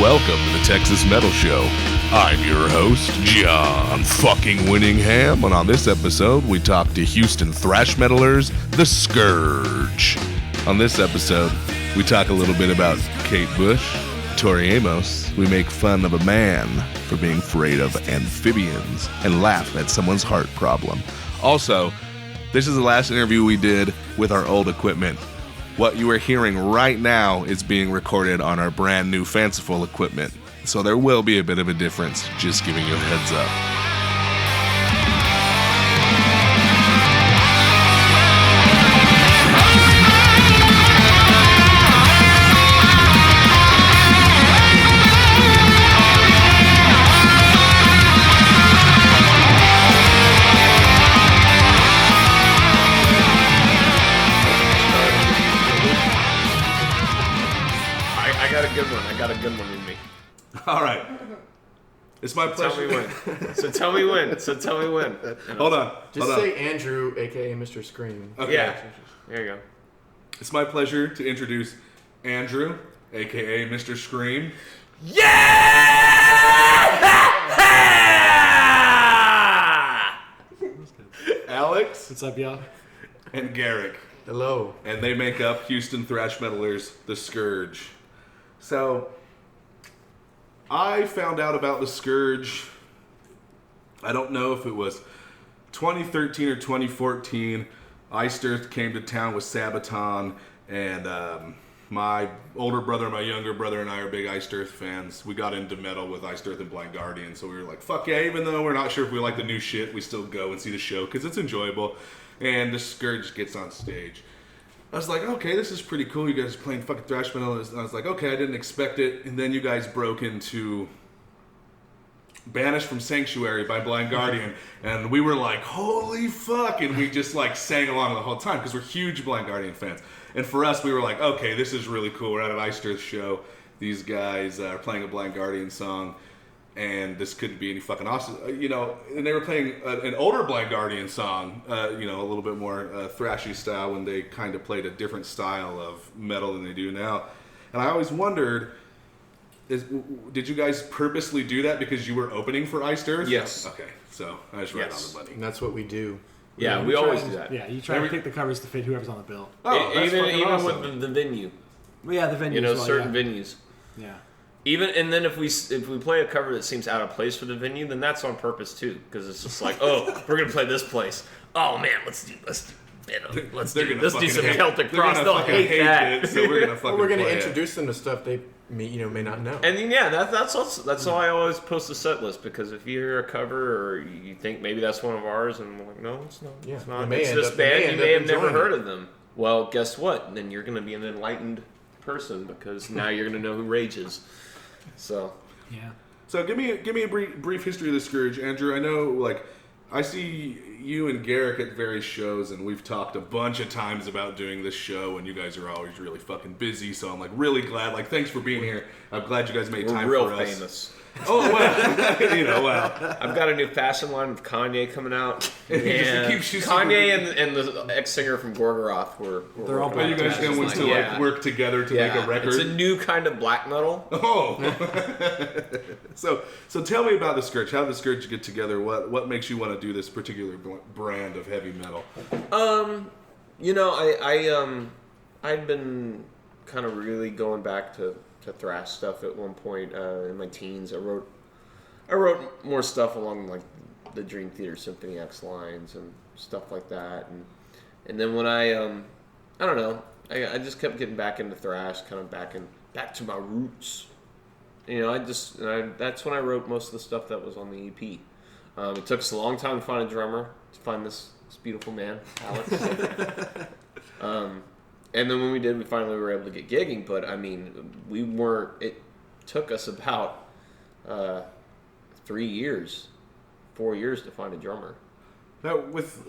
welcome to the Texas Metal Show. I'm your host, John fucking Winningham, and on this episode, we talk to Houston Thrash metalers, the Scourge. On this episode, we talk a little bit about Kate Bush, Tori Amos. We make fun of a man for being afraid of amphibians and laugh at someone's heart problem. Also, this is the last interview we did with our old equipment. What you are hearing right now is being recorded on our brand new fanciful equipment. So there will be a bit of a difference, just giving you a heads up. I got a good one with me. All right. It's my pleasure. Tell me when. Hold on. Just say Andrew, a.k.a. Mr. Scream. Okay. Yeah. There you go. It's my pleasure to introduce Andrew, a.k.a. Mr. Scream. Yeah! Alex. What's up, y'all? And Garrick. Hello. And they make up Houston Thrash metalers, the Scourge. So, I found out about the Scourge, I don't know if it was 2013 or 2014. Iced Earth came to town with Sabaton, and my older brother and my younger brother and I are big Iced Earth fans. We got into metal with Iced Earth and Blind Guardian, so we were like, fuck yeah, even though we're not sure if we like the new shit, we still go and see the show because it's enjoyable. And the Scourge gets on stage. I was like, okay, this is pretty cool. You guys are playing fucking thrash metal. And I was like, okay, I didn't expect it. And then you guys broke into Banished from Sanctuary by Blind Guardian. And we were like, holy fuck. And we just like sang along the whole time because we're huge Blind Guardian fans. And for us, we were like, okay, this is really cool. We're at an Iced Earth show. These guys are playing a Blind Guardian song. And this couldn't be any fucking awesome, and they were playing an older Blind Guardian song, a little bit more thrashy style when they kind of played a different style of metal than they do now. And I always wondered, did you guys purposely do that because you were opening for Iced Earth? Yes. Okay, so I just right on the money. And that's what we do. Yeah, we always do that. Yeah, you try to pick the covers to fit whoever's on the bill. Oh, that's even awesome. with the venue. Well, yeah, the venue. Certain venues. Yeah. And then if we play a cover that seems out of place for the venue, then that's on purpose too, because it's just like, oh, we're gonna play this place. Oh man, let's do some Celtic Frost. They'll hate that. So we're gonna introduce them to stuff they may not know. And then that's how I always post a set list, because if you hear a cover or you think maybe that's one of ours, and I'm like, no, it's not. Yeah, it's not. It's this band. You may have never heard of them. Well, guess what? Then you're gonna be an enlightened person, because now you're gonna know who Rage is. So yeah. So give me a brief history of the Scourge, Andrew. I know, I see you and Garrick at various shows, and we've talked a bunch of times about doing this show, and you guys are always really fucking busy. So I'm really glad. Thanks for being here. I'm glad you guys made time for us. We're real famous. Oh well, wow. I've got a new fashion line with Kanye coming out. And Kanye and the ex-singer from Gorgoroth were They're all you guys going to work together to make a record? It's a new kind of black metal. Oh. So tell me about the Scourge. How did the Scourge get together? What makes you want to do this particular brand of heavy metal? I'd been kind of really going back to thrash stuff at one point in my teens. I wrote more stuff along the Dream Theater Symphony X lines and stuff like that, and then when I don't know, I just kept getting back into thrash, kind of back to my roots. That's when I wrote most of the stuff that was on the EP. It took us a long time to find a drummer, to find this beautiful man, Alex. And then when we did, we finally were able to get gigging. But I mean, it took us about 4 years to find a drummer. Now, if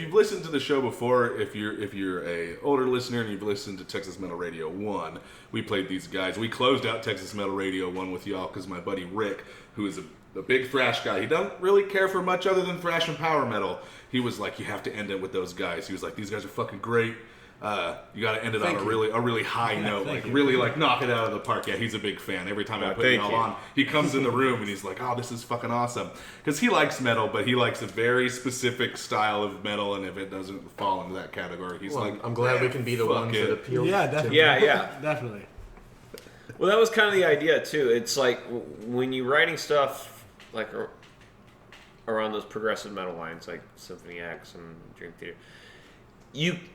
you've listened to the show before, if you're a older listener and you've listened to Texas Metal Radio 1, we played these guys. We closed out Texas Metal Radio 1 with y'all because my buddy Rick, who is a big thrash guy, he doesn't really care for much other than thrash and power metal. He was like, you have to end it with those guys. He was like, these guys are fucking great. you got to end it on a really high note, like really like knock it out of the park. Yeah, he's a big fan. Every time I put metal on, he comes in the room and he's like, "Oh, this is fucking awesome," because he likes metal, but he likes a very specific style of metal, and if it doesn't fall into that category, he's like, I'm glad we can be the ones that appeal. Yeah, to definitely. Yeah. Definitely. Well, that was kind of the idea too. It's like when you're writing stuff like around those progressive metal lines, like Symphony X and Dream Theater,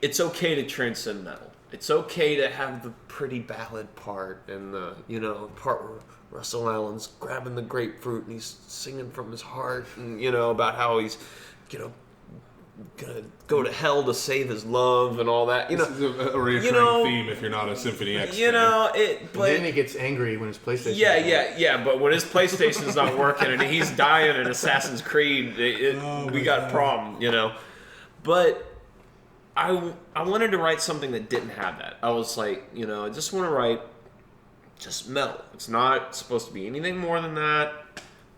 it's okay to transcend metal. It's okay to have the pretty ballad part and the part where Russell Allen's grabbing the grapefruit and he's singing from his heart and about how he's gonna go to hell to save his love and all that. This is a recurring theme if you're not a Symphony X fan. But then he gets angry when his PlayStation. Yeah. But when his PlayStation's not working and he's dying in Assassin's Creed, we got a problem, But I wanted to write something that didn't have that. I was like, I just want to write just metal. It's not supposed to be anything more than that.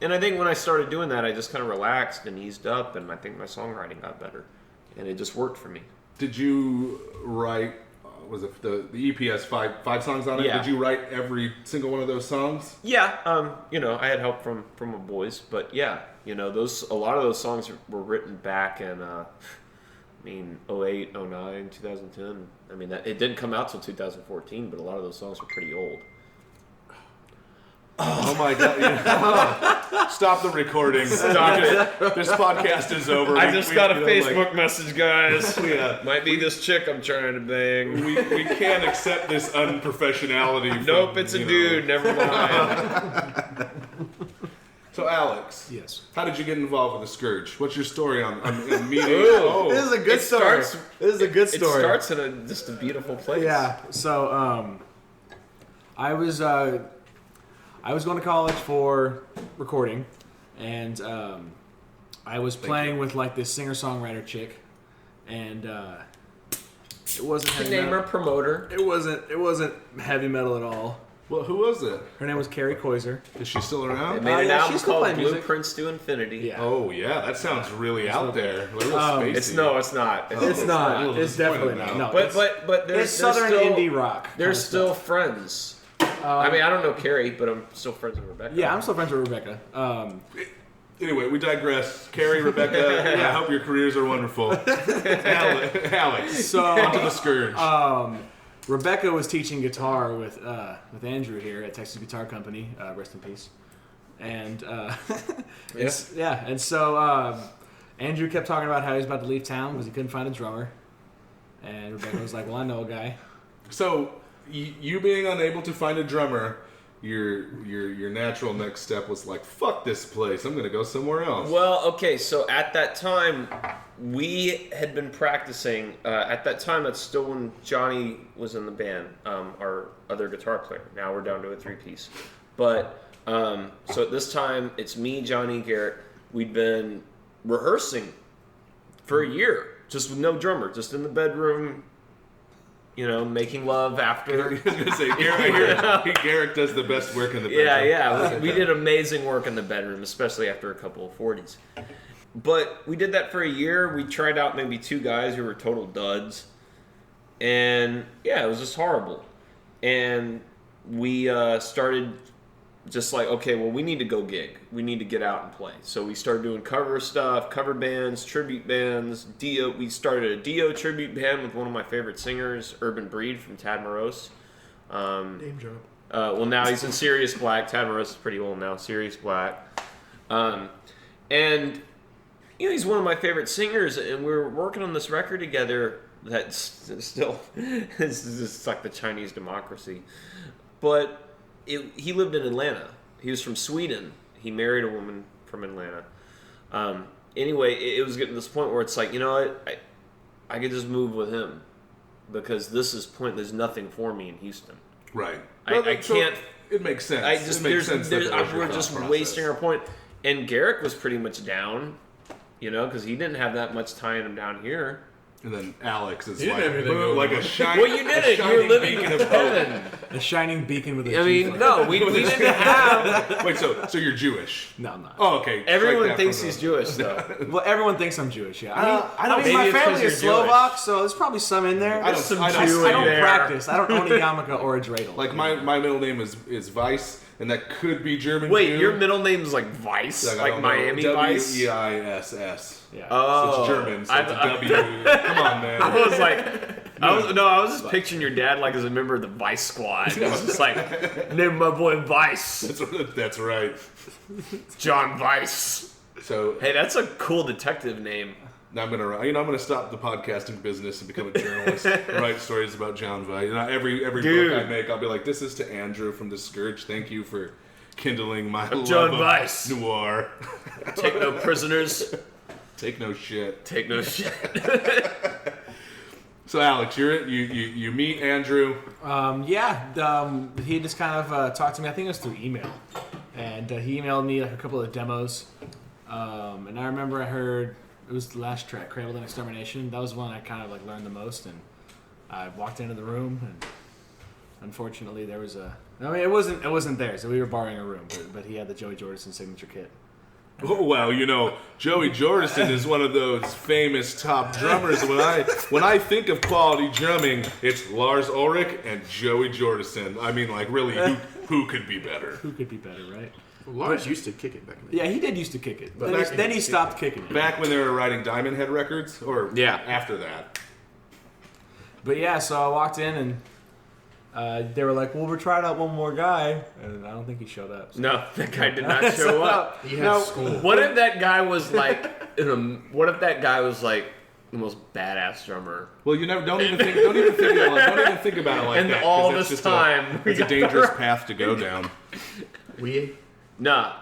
And I think when I started doing that, I just kind of relaxed and eased up, and I think my songwriting got better, and it just worked for me. Did you write? Was it the EP has five songs on it? Yeah. Did you write every single one of those songs? Yeah, I had help from my boys, but yeah, a lot of those songs were written back in 08, 09, 2010. I mean, it didn't come out till 2014, but a lot of those songs were pretty old. Oh my God! Stop the recording. Stop it. This podcast is over. I just got a Facebook message, guys. Might be this chick I'm trying to bang. We can't accept this unprofessionality. Nope, it's a dude. Never mind. So, Alex. Yes. How did you get involved with the Scourge? What's your story on meeting? This is a good story. This is a good story. It starts in just a beautiful place. Yeah. So, I was going to college for recording, and I was playing with like this singer-songwriter chick, and it wasn't heavy Name metal. her promoter. It wasn't heavy metal at all. Well, who was it? Her name was Carrie Koiser. Is she still around? They made an album she's still called playing music. Blueprints to Infinity. Yeah. Oh yeah, that sounds really out there. A little spacey. It's not. It's not. It's definitely not. No, But there's it's southern still, indie rock. They're still friends. I mean, I don't know Carrie, but I'm still friends with Rebecca. Yeah, I'm still friends with Rebecca. Anyway, we digress. Carrie, Rebecca, I hope your careers are wonderful. Alex, So onto the Scourge. Rebecca was teaching guitar with Andrew here at Texas Guitar Company. Rest in peace. And and so Andrew kept talking about how he was about to leave town because he couldn't find a drummer. And Rebecca was like, "Well, I know a guy." So you being unable to find a drummer, your natural next step was like, fuck this place, I'm gonna go somewhere else. Well, okay, so at that time we had been practicing. At that time, that's still when Johnny was in the band, our other guitar player. Now we're down to a 3-piece. But so at this time, it's me, Johnny, Garrett. We'd been rehearsing for a year, just with no drummer, just in the bedroom. Making love after. I was gonna say, Garrett does the best work in the bedroom. Yeah. We did amazing work in the bedroom, especially after a couple of 40s. But we did that for a year. We tried out maybe 2 guys who were total duds. And, yeah, it was just horrible. And we started just like, okay, well, we need to go gig. We need to get out and play. So we started doing cover stuff, cover bands, tribute bands. We started a Dio tribute band with one of my favorite singers, Urban Breed from Tad Morose. Name drop. Well, now he's in Sirius Black. Tad Morose is pretty old now, Sirius Black. And, he's one of my favorite singers, and we were working on this record together that's still, it's just like the Chinese democracy. But he lived in Atlanta. He was from Sweden. He married a woman from Atlanta. Anyway, it was getting to this point where it's like, I could just move with him because this is there's nothing for me in Houston. Right. I can't. It makes sense. We're just wasting our point. And Garrick was pretty much down, because he didn't have that much tying him down here. And then Alex is You didn't have anything going like on. a shining. Well, you did it. You're living in heaven. A shining beacon with a I mean, no, we didn't have. Wait, so you're Jewish? No, I'm not. Oh, okay. Everyone thinks he's Jewish, though. Well, everyone thinks I'm Jewish, yeah. I mean, maybe my it's 'cause family is you're Jewish. Slovak, so there's probably some in there. I don't- Some I don't- Jew I in don't there. practice. I don't own a yarmulke or a dreidel. Like my middle name is Weiss, and that could be German. Wait, Jew. your middle name's like Vice, I like don't know. Miami Vice. Weiss. Yeah. Oh, It's German, so it's a W. Come on, man. I was like, I was just picturing your dad like as a member of the Vice Squad. It was just like, name my boy Vice, That's right. John Vice. So Hey, that's a cool detective name. I'm gonna stop the podcasting business and become a journalist. And write stories about John Weiss. You know, every Dude. book I make, I'll be like, "This is to Andrew from the Scourge. Thank you for kindling my John love Weiss. of noir. Take no prisoners. Take no shit." Take no shit. So Alex, you meet Andrew. He just kind of talked to me. I think it was through email, and he emailed me like a couple of demos. And I remember I heard it was the last track, "Cradled in Extermination." That was one I kind of like learned the most, and I walked into the room, and unfortunately there was it wasn't there, so we were borrowing a room, but he had the Joey Jordison signature kit. Oh, well, Joey Jordison is one of those famous top drummers. When I think of quality drumming, it's Lars Ulrich and Joey Jordison. I mean, like, really, who could be better? Who could be better, right? Well, Lars used to kick it back in the day. Yeah, he did used to kick it, but But then he stopped kicking it. Back when they were writing Diamond Head records, or Yeah. after that. But yeah, so I walked in and they were like, "Well, we're trying out one more guy," and I don't think he showed up. So. No, that guy did not show up. He had school. What if that guy was like, what if that guy was like the most badass drummer? Well, you never don't even think about it like And that. 'cause all that's this just time, it's a dangerous path to go down. Nah.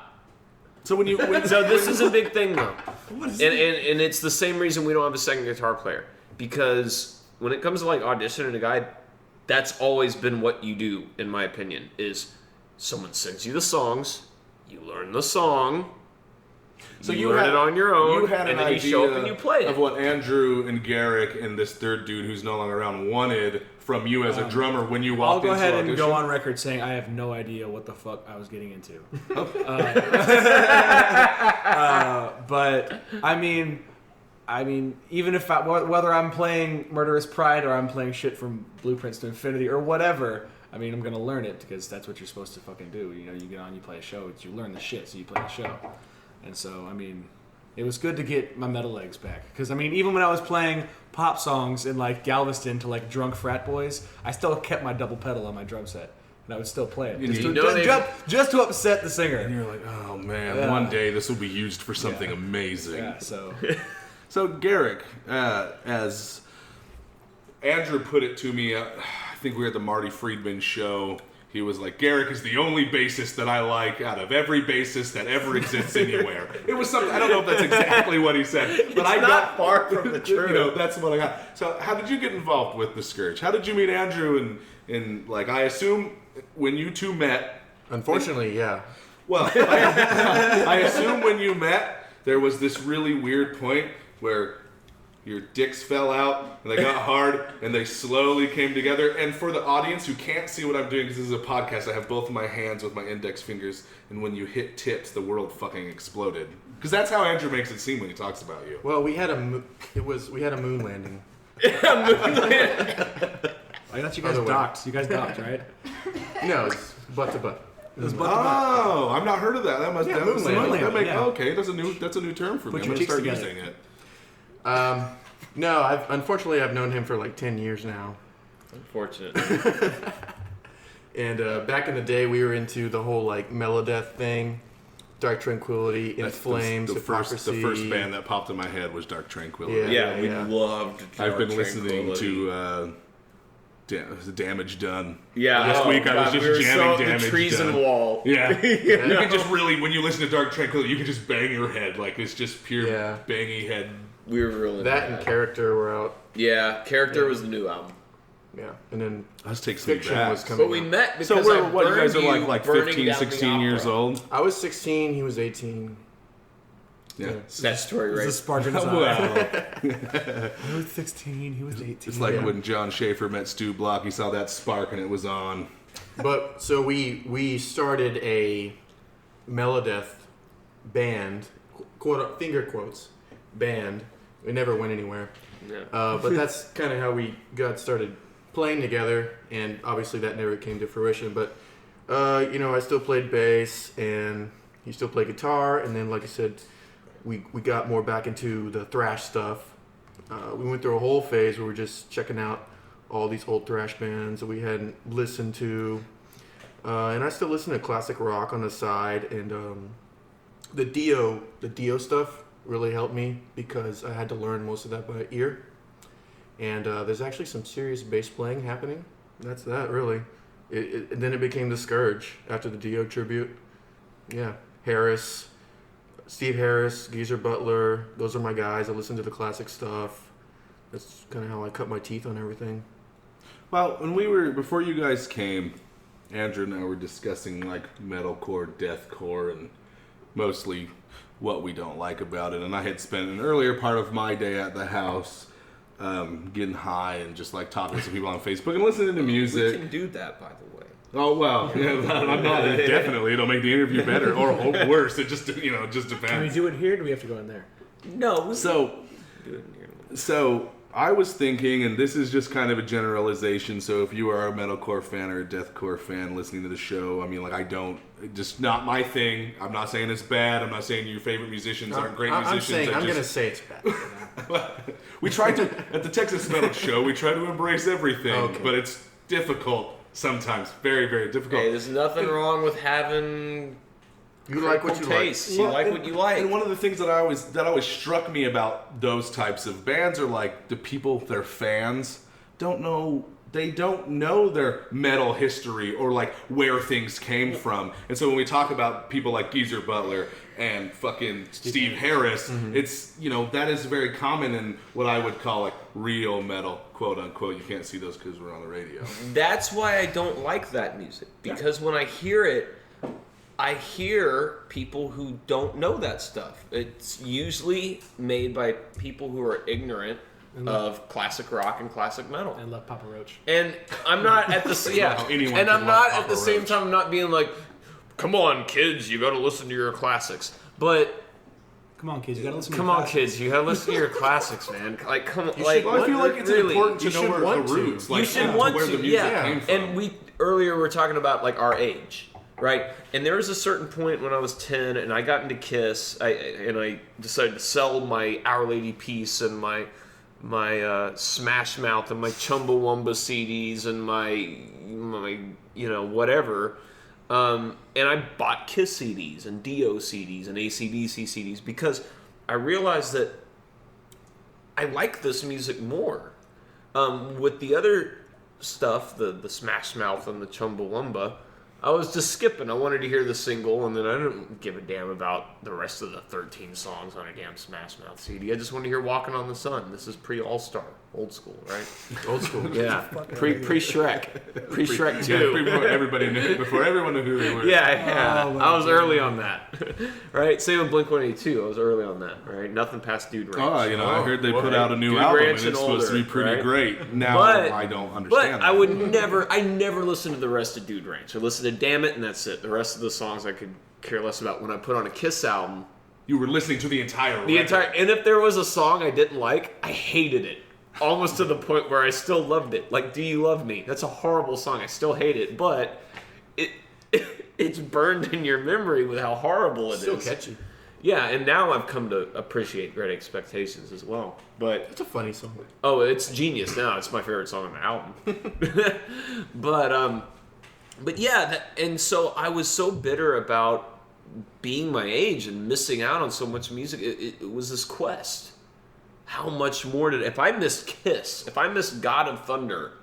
So So this is a big thing though, and it's the same reason we don't have a second guitar player, because when it comes to like auditioning a guy, that's always been what you do, in my opinion, is song's sings you the songs, you learn the song, So you learn it on your own, You had and an then you show up idea and you play of it. what Andrew and Garrick and this third dude who's no longer around wanted from you as a drummer when you I'll walked go into ahead and audition. go on record saying I have no idea what the fuck I was getting into. But I mean, even if whether I'm playing Murderous Pride or I'm playing shit from Blueprints to Infinity or whatever, I mean, I'm gonna learn it because that's what you're supposed to fucking do. You know, you get on, you play a show, you learn the shit, so you play the show. And so, I mean, it was good to get my metal legs back. Because, I mean, even when I was playing pop songs in, like, Galveston to, like, drunk frat boys, I still kept my double pedal on my drum set. And I would still play it. Just to upset the singer. And you're like, oh man, one day this will be used for something amazing. Yeah, so... So Garrick, as Andrew put it to me, I think we were at the Marty Friedman show. He was like, Garrick is the only bassist that I like out of every bassist that ever exists anywhere. It was something, I don't know if that's exactly what he said, but I got far from the truth. That's what I got. So how did you get involved with the Scourge? How did you meet Andrew and like, I assume when you two met... Unfortunately, yeah. Well, I assume when you met, there was this really weird point where your dicks fell out, and they got hard, and they slowly came together. And for the audience who can't see what I'm doing, because this is a podcast, I have both of my hands with my index fingers, and when you hit tips, the world fucking exploded. Because that's how Andrew makes it seem when he talks about you. Well, we had a moon landing. I thought you guys docked. You guys docked, right? No, it's butt to butt. It was butt to butt. Oh, I've not heard of that. That must Yeah, moon landing, yeah. Okay, that's a new term for me. Put I'm your gonna cheeks start together. using it. No, I've known him for like 10 years now. Unfortunate. And back in the day, we were into the whole like Melodeath thing, Dark Tranquility, In That's Flames, the first Hypocrisy. band that popped in my head was Dark Tranquility. Yeah, we Yeah. loved I've been Dark listening Tranquility. to Damage Done. Yeah, Last week I was just jamming Damage the treason Done. wall. Yeah. You can just really, when you listen to Dark Tranquility, you can just bang your head. Like, it's just pure Yeah. bangy head. We were really That and Character were out. Yeah, Character was the new album. Yeah, and then That takes me Fiction back. was coming. But we out. met because So I we're, what, you guys burned are like burning 15, down the 16 years opera. old? I was 16, he was 18. Yeah. That story, There's right? a spark in his eye. Wow. He was 16. He was 18. It's like when John Schaefer met Stu Block. He saw that spark and it was on. But so we started a Melodeath band, finger quotes, band. We never went anywhere. Yeah. But that's kind of how we got started playing together, and obviously that never came to fruition. But I still played bass, and he still played guitar, and then, like I said, we got more back into the thrash stuff. We went through a whole phase where we were just checking out all these old thrash bands that we hadn't listened to, and I still listen to classic rock on the side, and the Dio stuff really helped me because I had to learn most of that by ear. And there's actually some serious bass playing happening. That's that, really. And then it became the Scourge after the Dio tribute. Yeah, Harris, Steve Harris, Geezer Butler. Those are my guys. I listen to the classic stuff. That's kind of how I cut my teeth on everything. Well, before you guys came, Andrew and I were discussing like metalcore, deathcore, and mostly what we don't like about it. And I had spent an earlier part of my day at the house getting high and just like talking to people on Facebook and listening to music. We can do that, by the way. Oh well, I'm not definitely. It'll make the interview better or worse. It just just depends. Can we do it here? Or do we have to go in there? No. We So, can do it in here. so I was thinking, and this is just kind of a generalization. So if you are a metalcore fan or a deathcore fan listening to the show, I mean, like just not my thing. I'm not saying it's bad. I'm not saying your favorite musicians aren't great musicians. I'm going to say it's bad. We tried to, at the Texas Metal Show, we try to embrace everything, but it's difficult sometimes. Very, very difficult. Hey, there's nothing wrong with having You like what you taste. like. You like what you like. And one of the things that always struck me about those types of bands are like the people, their fans, don't know their metal history or like where things came from. And so when we talk about people like Geezer Butler and fucking Steve Harris, it's, that is very common in what I would call like real metal, quote unquote. You can't see those because we're on the radio. That's why I don't like that music. Because when I hear it, I hear people who don't know that stuff. It's usually made by people who are ignorant of classic rock and classic metal. I love Papa Roach. And I'm not at the anyone and can I'm not love at the Papa same Roach. time not being like, come on kids, you got to listen to your classics. But Come on, kids, you gotta listen. come to on kids, you got to listen to your classics, man. Like come on, I feel like it's really, important to you know should where the want to. roots, like you should want where to, the music yeah. came from. And we earlier were talking about like our age, right? And there was a certain point when I was 10 and I got into Kiss, I decided to sell my Our Lady Peace and my Smash Mouth and my Chumbawamba CDs and my whatever. And I bought Kiss CDs and Dio CDs and AC/DC CDs because I realized that I like this music more. With the other stuff, the Smash Mouth and the Chumbawamba, I was just skipping. I wanted to hear the single, and then I didn't give a damn about the rest of the 13 songs on a damn Smash Mouth CD. I just wanted to hear Walking on the Sun. This is pre-All-Star. Old school, right? Old school. Yeah. Pre-Shrek. Pre-Shrek 2. Yeah, before everyone knew who they were. Yeah. Oh, I was early on that. Right? Same with Blink-182. I was early on that, right? Nothing past Dude Ranch. I heard they put out a new Dude album Ranch and it's and supposed to be older, pretty right? great. Now But- I don't understand But that. I never listened to the rest of Dude Ranch. I listened to Damn It and that's it. The rest of the songs I could care less about. When I put on a Kiss album, You were listening to the entire record. and if there was a song I didn't like, I hated it. Almost to the point where I still loved it. Like Do You Love Me? That's a horrible song. I still hate it, but it's burned in your memory with how horrible it is. Still catchy. Yeah, and now I've come to appreciate Great Expectations as well. But It's a funny song. oh, it's genius now. It's my favorite song on the album. But yeah, and so I was so bitter about being my age and missing out on so much music. It was this quest. How much more if I missed Kiss, if I missed God of Thunder,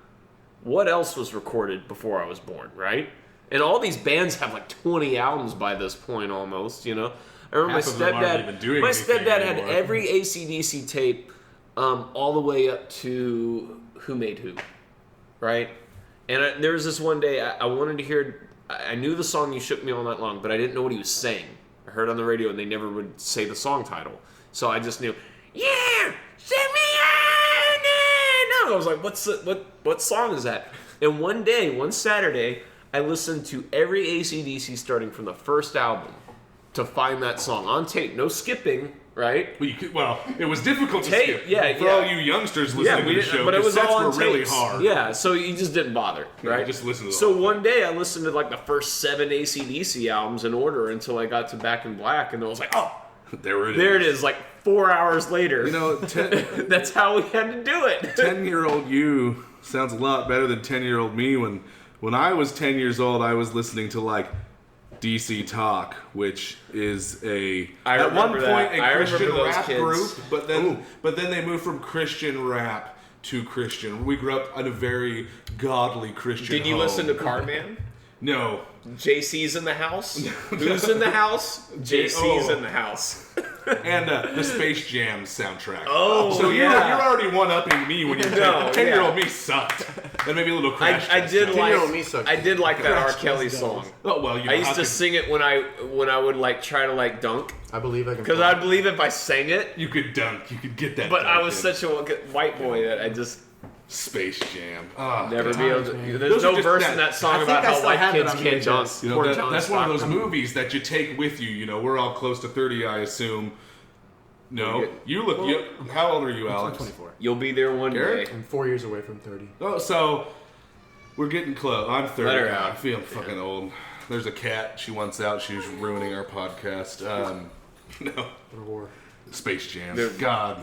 what else was recorded before I was born, right? And all these bands have like 20 albums by this point almost, I remember Half of them aren't even doing my anything stepdad had anymore. every AC/DC tape all the way up to Who Made Who, right? And there was this one day I wanted to hear, I knew the song You Shook Me All Night Long, but I didn't know what he was saying, I heard on the radio, and they never would say the song title. So I just knew, yeah, send me on in. I was like, what song is that? And one Saturday, I listened to every AC/DC starting from the first album to find that song on tape. No skipping, right? Well, it was difficult to Tape, skip. yeah, For yeah. all you youngsters listening to the show, but it was all cassettes on were really tapes. hard. Yeah, so you just didn't bother, right? just listen to the So whole one day I listened to like the first 7 AC/DC albums in order until I got to Back in Black, and I was like, oh, There it is. Like 4 hours later. You know, That's how we had to do it. 10-year-old you sounds a lot better than 10-year-old me. When I was 10 years old, I was listening to like DC Talk, which is at one point a Christian rap group, but then they moved from Christian rap to Christian. We grew up in a very godly Christian Did you home. listen to Carman? No. JC's in the house? Who's in the house? JC's in the house. And the Space Jam soundtrack. Oh, so yeah. you're already one-upping me when you're 10-year-old me sucked. Then maybe a little crash. I did like 10-year-old me sucked. I did like that R. Kelly song. Oh well, I used to sing it when I would like try to like dunk, I believe I can. because fly. I believe if I sang it, You could dunk. You could get that. but I dunk was in. such a white boy that I just Space Jam. Oh, never God. be able to. man. There's Those are no just verse that- in that song I think about I how still white have it kids on can't VHS. dunk. You know, Poor that- John that's one of those Stockton. movies that you take with you. You know, we're all close to 30, I assume. No, Yeah. you look. How old are you, Alex? 24. You'll be there one Garrett? day. I'm 4 years away from 30. Oh, so we're getting close. I'm 30 Let her now. out. I feel fucking old. There's a cat. She wants out. She's ruining our podcast. No, Or Space Jam. They're- God.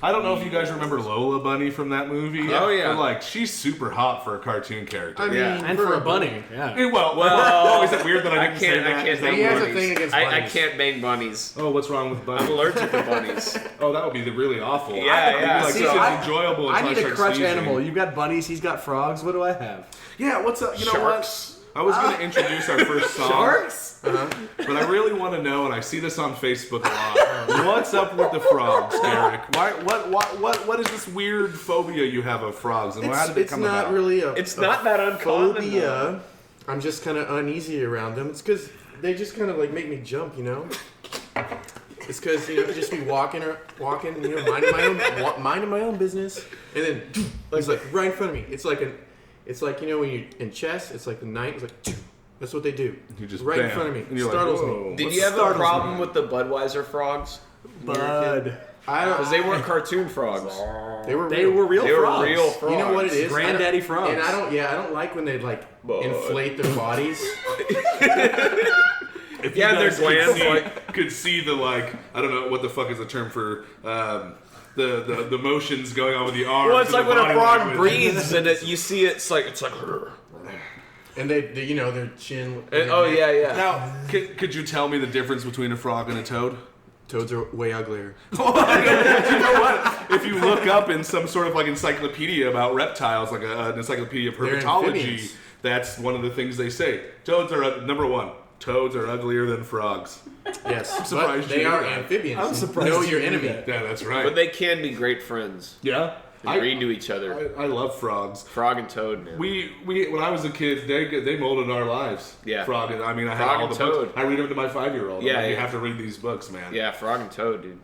I don't know if you guys remember Lola Bunny from that movie. Oh, yeah. But, like, she's super hot for a cartoon character. I mean, Yeah. And for a bunny, yeah. Well, is it weird that I I didn't say can't. that? I Is can't that bang He has a bunnies. thing against I bunnies. can't bang bunnies. Oh, what's wrong with bunnies? I'm allergic to bunnies. Oh, that would be really awful. Yeah, I'd yeah. be like, See, this is I- enjoyable. I until need a start crutch sneezing. animal. You've got bunnies, he's got frogs. What do I have? Yeah, what's up? You know Sharks. what? I was going to introduce our first song. Sharks? But I really want to know, and I see this on Facebook a lot. What's up with the frogs, Derek? What is this weird phobia you have of frogs, and how did it It's come not about? really a It's not that uncommon. though. phobia. I'm just kind of uneasy around them. It's because they just kind of like make me jump, you know. It's because just be walking, minding my own business, and then it's like right in front of me. It's like when you in chess, it's like the knight. It's like that's what they do. You just right in bam, front of me. and you're like, Startles whoa. me. Did you have a Startles problem me. with the Budweiser frogs? Bud. I don't. Because they weren't cartoon frogs. They were They were real They were frogs. real frogs. You know what it is? Granddaddy I don't- frogs. And I don't like when they like inflate their bodies. If Yeah, you their guys glands, could see the I don't know what the fuck is the term for the motions going on with the arms. Well, it's and like the when a body frog language. breathes and you see it's like And they their chin. oh yeah. Now, could you tell me the difference between a frog and a toad? Toads are way uglier. You know what? If you look up in some sort of like encyclopedia about reptiles, like an encyclopedia of They're herpetology, amphibians. that's one of the things they say. Toads are number one. Toads are uglier than frogs. Yes, I'm surprised but they you knew are that. amphibians. I'm surprised Know you your knew enemy. that. Yeah, that's right. But they can be great friends. yeah, They read to each other. I love frogs. Frog and toad, man. We when I was a kid, they molded our lives. Yeah. Frog and I mean I had Frog all and the Toad. books. I read them to my 5-year-old. Yeah, I'm like, you yeah. have to read these books, man. Yeah, frog and toad, dude.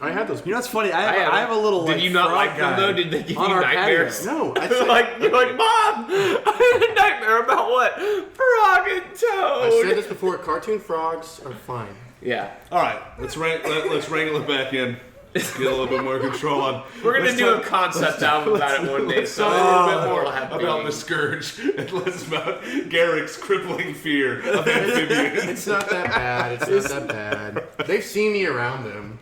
I had those. You know what's funny? I have a little. Did you not frog like them guy though? Did they give on you our nightmares? patio. No, I said, You're like, Mom, I had a nightmare about what? Frog and I toad. said this before. Cartoon frogs are fine. Yeah. All right, let's wrangle it back in. Get a little bit more control on. We're gonna let's do talk- a concept album about it one day. Let's So talk a little bit more we'll have about the names. Scourge and less about Garrick's crippling fear of amphibians. It's not that bad. It's not that bad. They've seen me around them.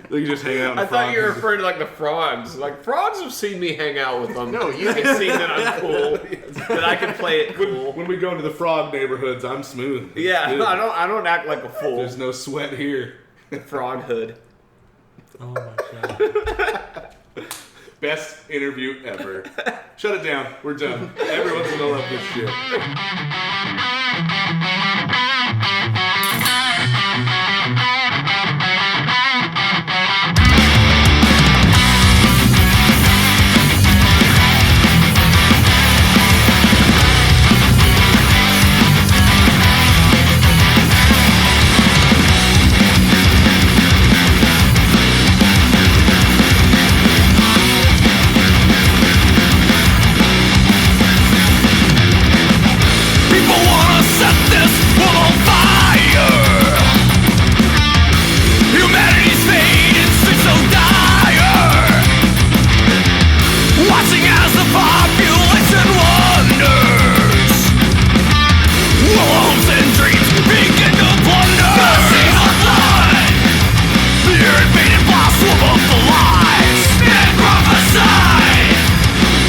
They can just hang out in I thought you were frogs. referring to like the frogs. Like frogs have seen me hang out with them. No, you They've seen that I'm cool. That I can play it cool. When we go into the frog neighborhoods, I'm smooth. It's Yeah, good. I don't act like a fool. There's no sweat here. Frog hood. Oh my god. Best interview ever. Shut it down. We're done. Everyone's gonna love this shit. swarm of flies and prophesy.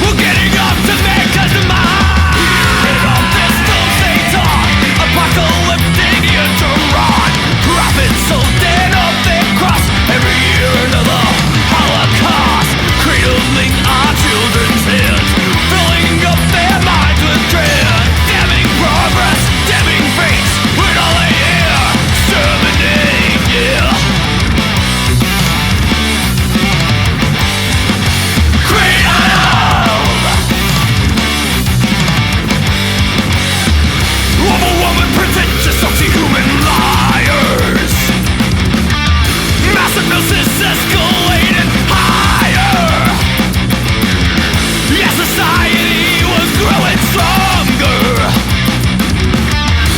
We're getting up to make us demise. And on this dome they talk, apocalyptic interrod. Prophets so dead up their cross every year another Holocaust. Cradling our children's heads, filling up their minds with dread. Damning progress, damning fates, we're all they hear. Exterminate, yeah. Of a woman, pretentious, anti-human liars. Mass hypnosis escalated higher. Yes, society was growing stronger.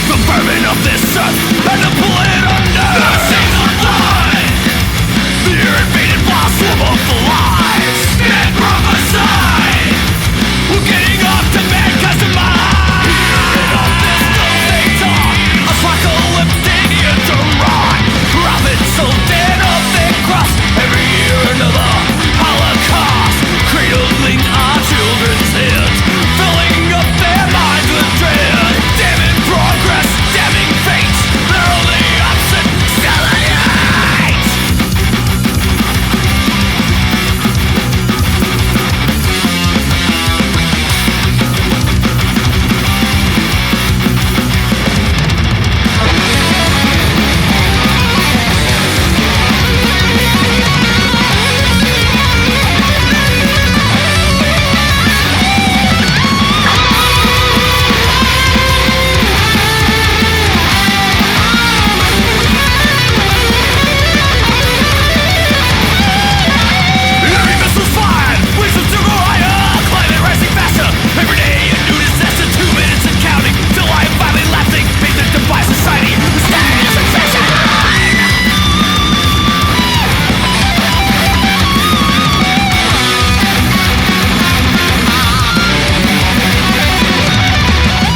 The vermin of this earth had to pull it under. The seas of blood. The invaded blossom of flies and prophesy. We're getting up to mankind's demise. And on this dome they talk, apocalyptic interrod. Prophets so dead up their cross every year another Holocaust. Cradling our children's heads, filling up their minds with dread. Damning progress, damning fates, they're only option celebrate. Every missile's fired, waves of go higher, climate rising faster. Every day a new disaster, 2 minutes and counting, till I am finally laughing. Made the device society, the status of fashion.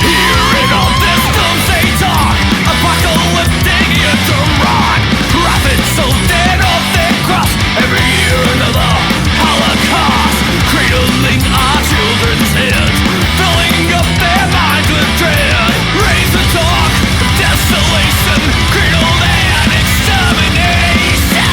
Hearing all this dome they talk, apocalyptic interrod. Prophets so dead off their cross every year another Holocaust. Cradling our children's heads, filling up their minds with dread. Raise the talk, desolation, cradled and extermination.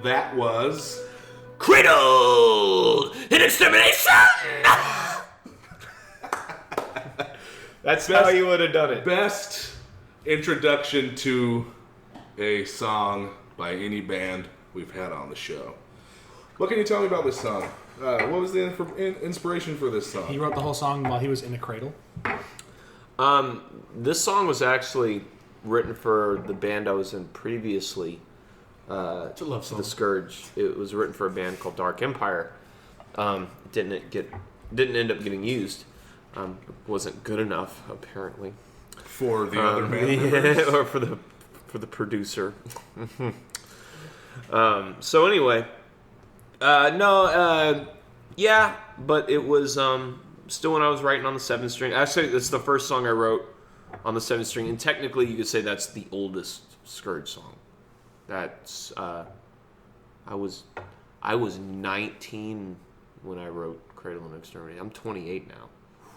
That was Cradled in extermination. That's how you would have done it. best introduction to a song by any band we've had on the show. What can you tell me about this song? What was the inspiration for this song? He wrote the whole song while he was in a cradle. This song was actually written for the band I was in previously. It's a love song. The Scourge. It was written for a band called Dark Empire. Didn't end up getting used. It wasn't good enough, apparently. For the other band members? Or for the producer. So anyway, yeah, but it was still when I was writing on the 7th string. Actually, it's the first song I wrote on the 7th string, and technically you could say that's the oldest Scourge song. That's I was 19 when I wrote Cradle and Exterminate. I'm 28 now.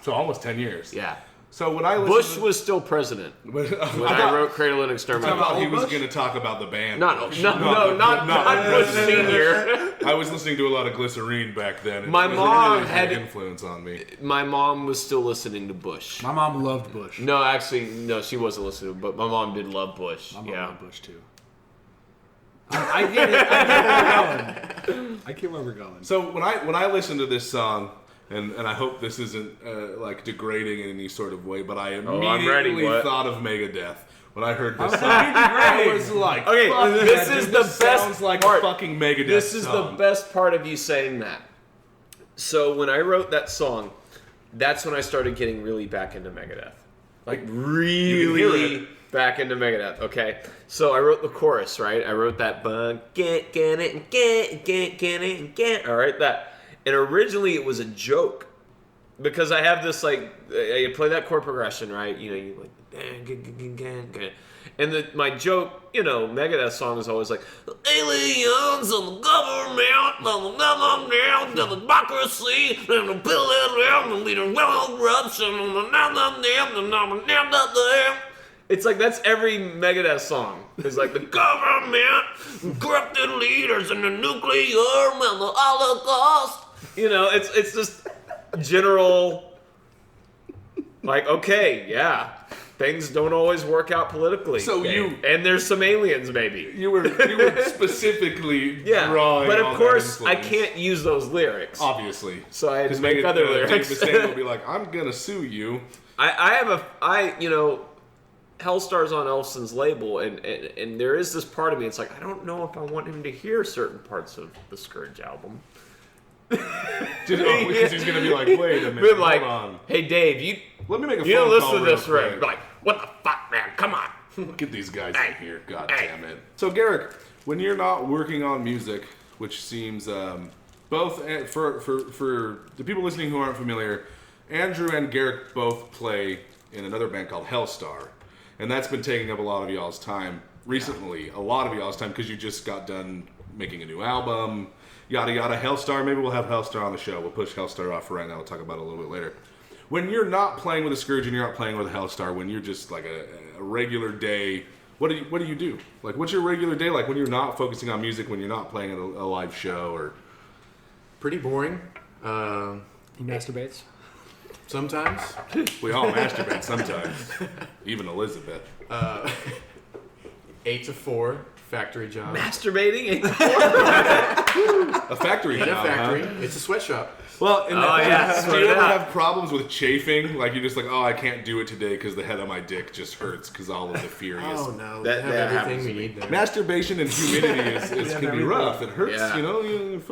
So almost 10 years. Yeah. So when I Bush was still president when I wrote Cradle and I Exterminate. thought he was going to talk about the band. Not Bush. not Bush Senior. I was listening to a lot of Glycerine back then. And My it was mom a really had big influence on me. My mom was still listening to Bush. My mom loved Bush. No, actually, no, she wasn't listening, but my mom did love Bush. My mom Yeah. loved Bush too. I get it. I get where we're going. I get where we're going. So when I listen to this song, and I hope this isn't like degrading in any sort of way, but I immediately thought of Megadeth when I heard this song. I was like, okay, this is the best sounds like part. a fucking Megadeth This is song. the best part of you saying that. So when I wrote that song, that's when I started getting really back into Megadeth. Like really back into Megadeth, okay? So I wrote the chorus, right? I wrote that get it, all right, that. And originally it was a joke because I have this like I play that chord progression, right? You know, you like and my joke, you know, Megadeth song is always like aliens and the government, the democracy, and the pillar, and the leader, corruption, it's like that's every Megadeth song. It's like the government, corrupted leaders, and the nuclear, and the Holocaust. You know, it's just general, like, okay, yeah, things don't always work out politically. So and there's some aliens, maybe. You were specifically Yeah, drawing but on of course, that I influence. can't use those lyrics. Obviously. So I had to make other Dave lyrics. Mustaine will be like, I'm going to sue you. you know, Hellstar's on Elfson's label, and there is this part of me, it's like, I don't know if I want him to hear certain parts of the Scourge album. Because he's going to be like, wait a minute, We're like, hold on. hey Dave, Let me make a you phone don't call listen to real this quick. riff. Like, what the fuck, man? Come on. Get these guys Hey. in here. God Hey. damn it. So, Garrick, when you're not working on music, which seems both for the people listening who aren't familiar, Andrew and Garrick both play in another band called Hellstar, and that's been taking up a lot of y'all's time recently. A lot of y'all's time because you just got done making a new album, yada yada. Hellstar. Maybe we'll have Hellstar on the show. We'll push Hellstar off for right now. We'll talk about it a little bit later. When you're not playing with a Scourge and you're not playing with a Hellstar, when you're just like a regular day, what do you do? Like, what's your regular day like when you're not focusing on music, when you're not playing at a live show? Or Pretty boring. He masturbates. Sometimes. we all masturbate sometimes, even Elizabeth. 8 to 4 factory job. Masturbating? A factory In a job, factory. huh? It's a sweatshop. Well, Oh, yeah, do you ever sweat it out. have problems with chafing? Like you're just like, oh, I can't do it today because the head of my dick just hurts because all of the furious. Oh no, That- we have that everything happens we to me. need there. Masturbation and humidity is can be rough. It hurts, Yeah. you know.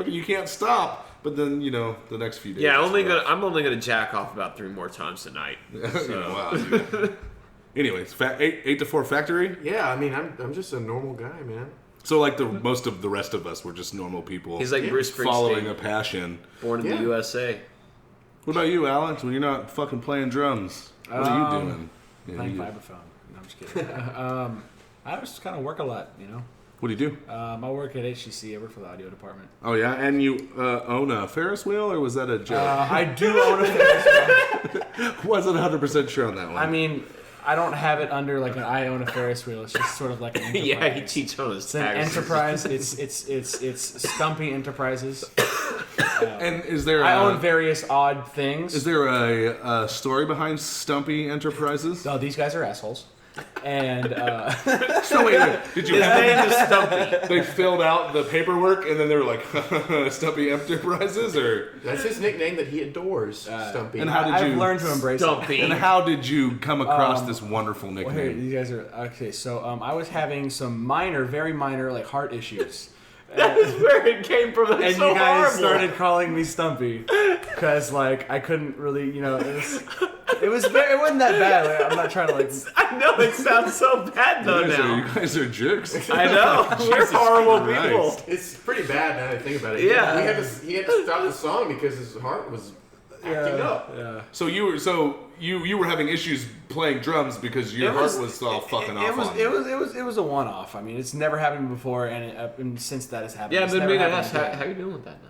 You can't stop. But then the next few days. Yeah, it's rough. I'm only gonna jack off about 3 more times tonight. So. Wow. Dude. Anyways, 8 to 4 factory. Yeah, I mean, I'm just a normal guy, man. So like most of the rest of us, we're just normal people. He's like Bruce Springsteen, following a passion. born in Yeah. the USA. What about you, Alex? When you're not fucking playing drums, what are you doing? Yeah, Playing you- vibraphone. No, I'm just kidding. I just kind of work a lot, you know. What do you do? I work at HTC. I work for the audio department. Oh yeah, and you own a Ferris wheel, or was that a joke? I do own a Ferris wheel. Wasn't 100% sure on that one. I mean, I don't have it under like an I own a Ferris wheel. It's just sort of like an enterprise. Yeah, he cheats on his It's an taxes. enterprise. It's Stumpy Enterprises. and is there I own various odd things. is there a story behind Stumpy Enterprises? No, these guys are assholes. And So wait, did you His have name is Stumpy. they filled out the paperwork and then they were like Stumpy Enterprises, or That's his nickname that he adores, Stumpy. and how did I've you learned to embrace it. Stumpy. and how did you come across this wonderful Well, here, nickname? you guys are okay. So I was having some very minor, like heart issues. That's where it came from. That's And so you guys horrible. started calling me Stumpy because, like, I couldn't really, it was, It wasn't that bad. Like, I'm not trying to like. I know it sounds so bad though You guys are jerks. I know. We're horrible Christ. people. It's pretty bad now that I think about it. Yeah. He had to stop the song because his heart was acting up. Yeah. So you were having issues playing drums because your heart was all fucking off. It was a one-off. I mean, it's never happened before, and since that has happened, Yeah, it's but never maybe happened that's again. how you doing with that now?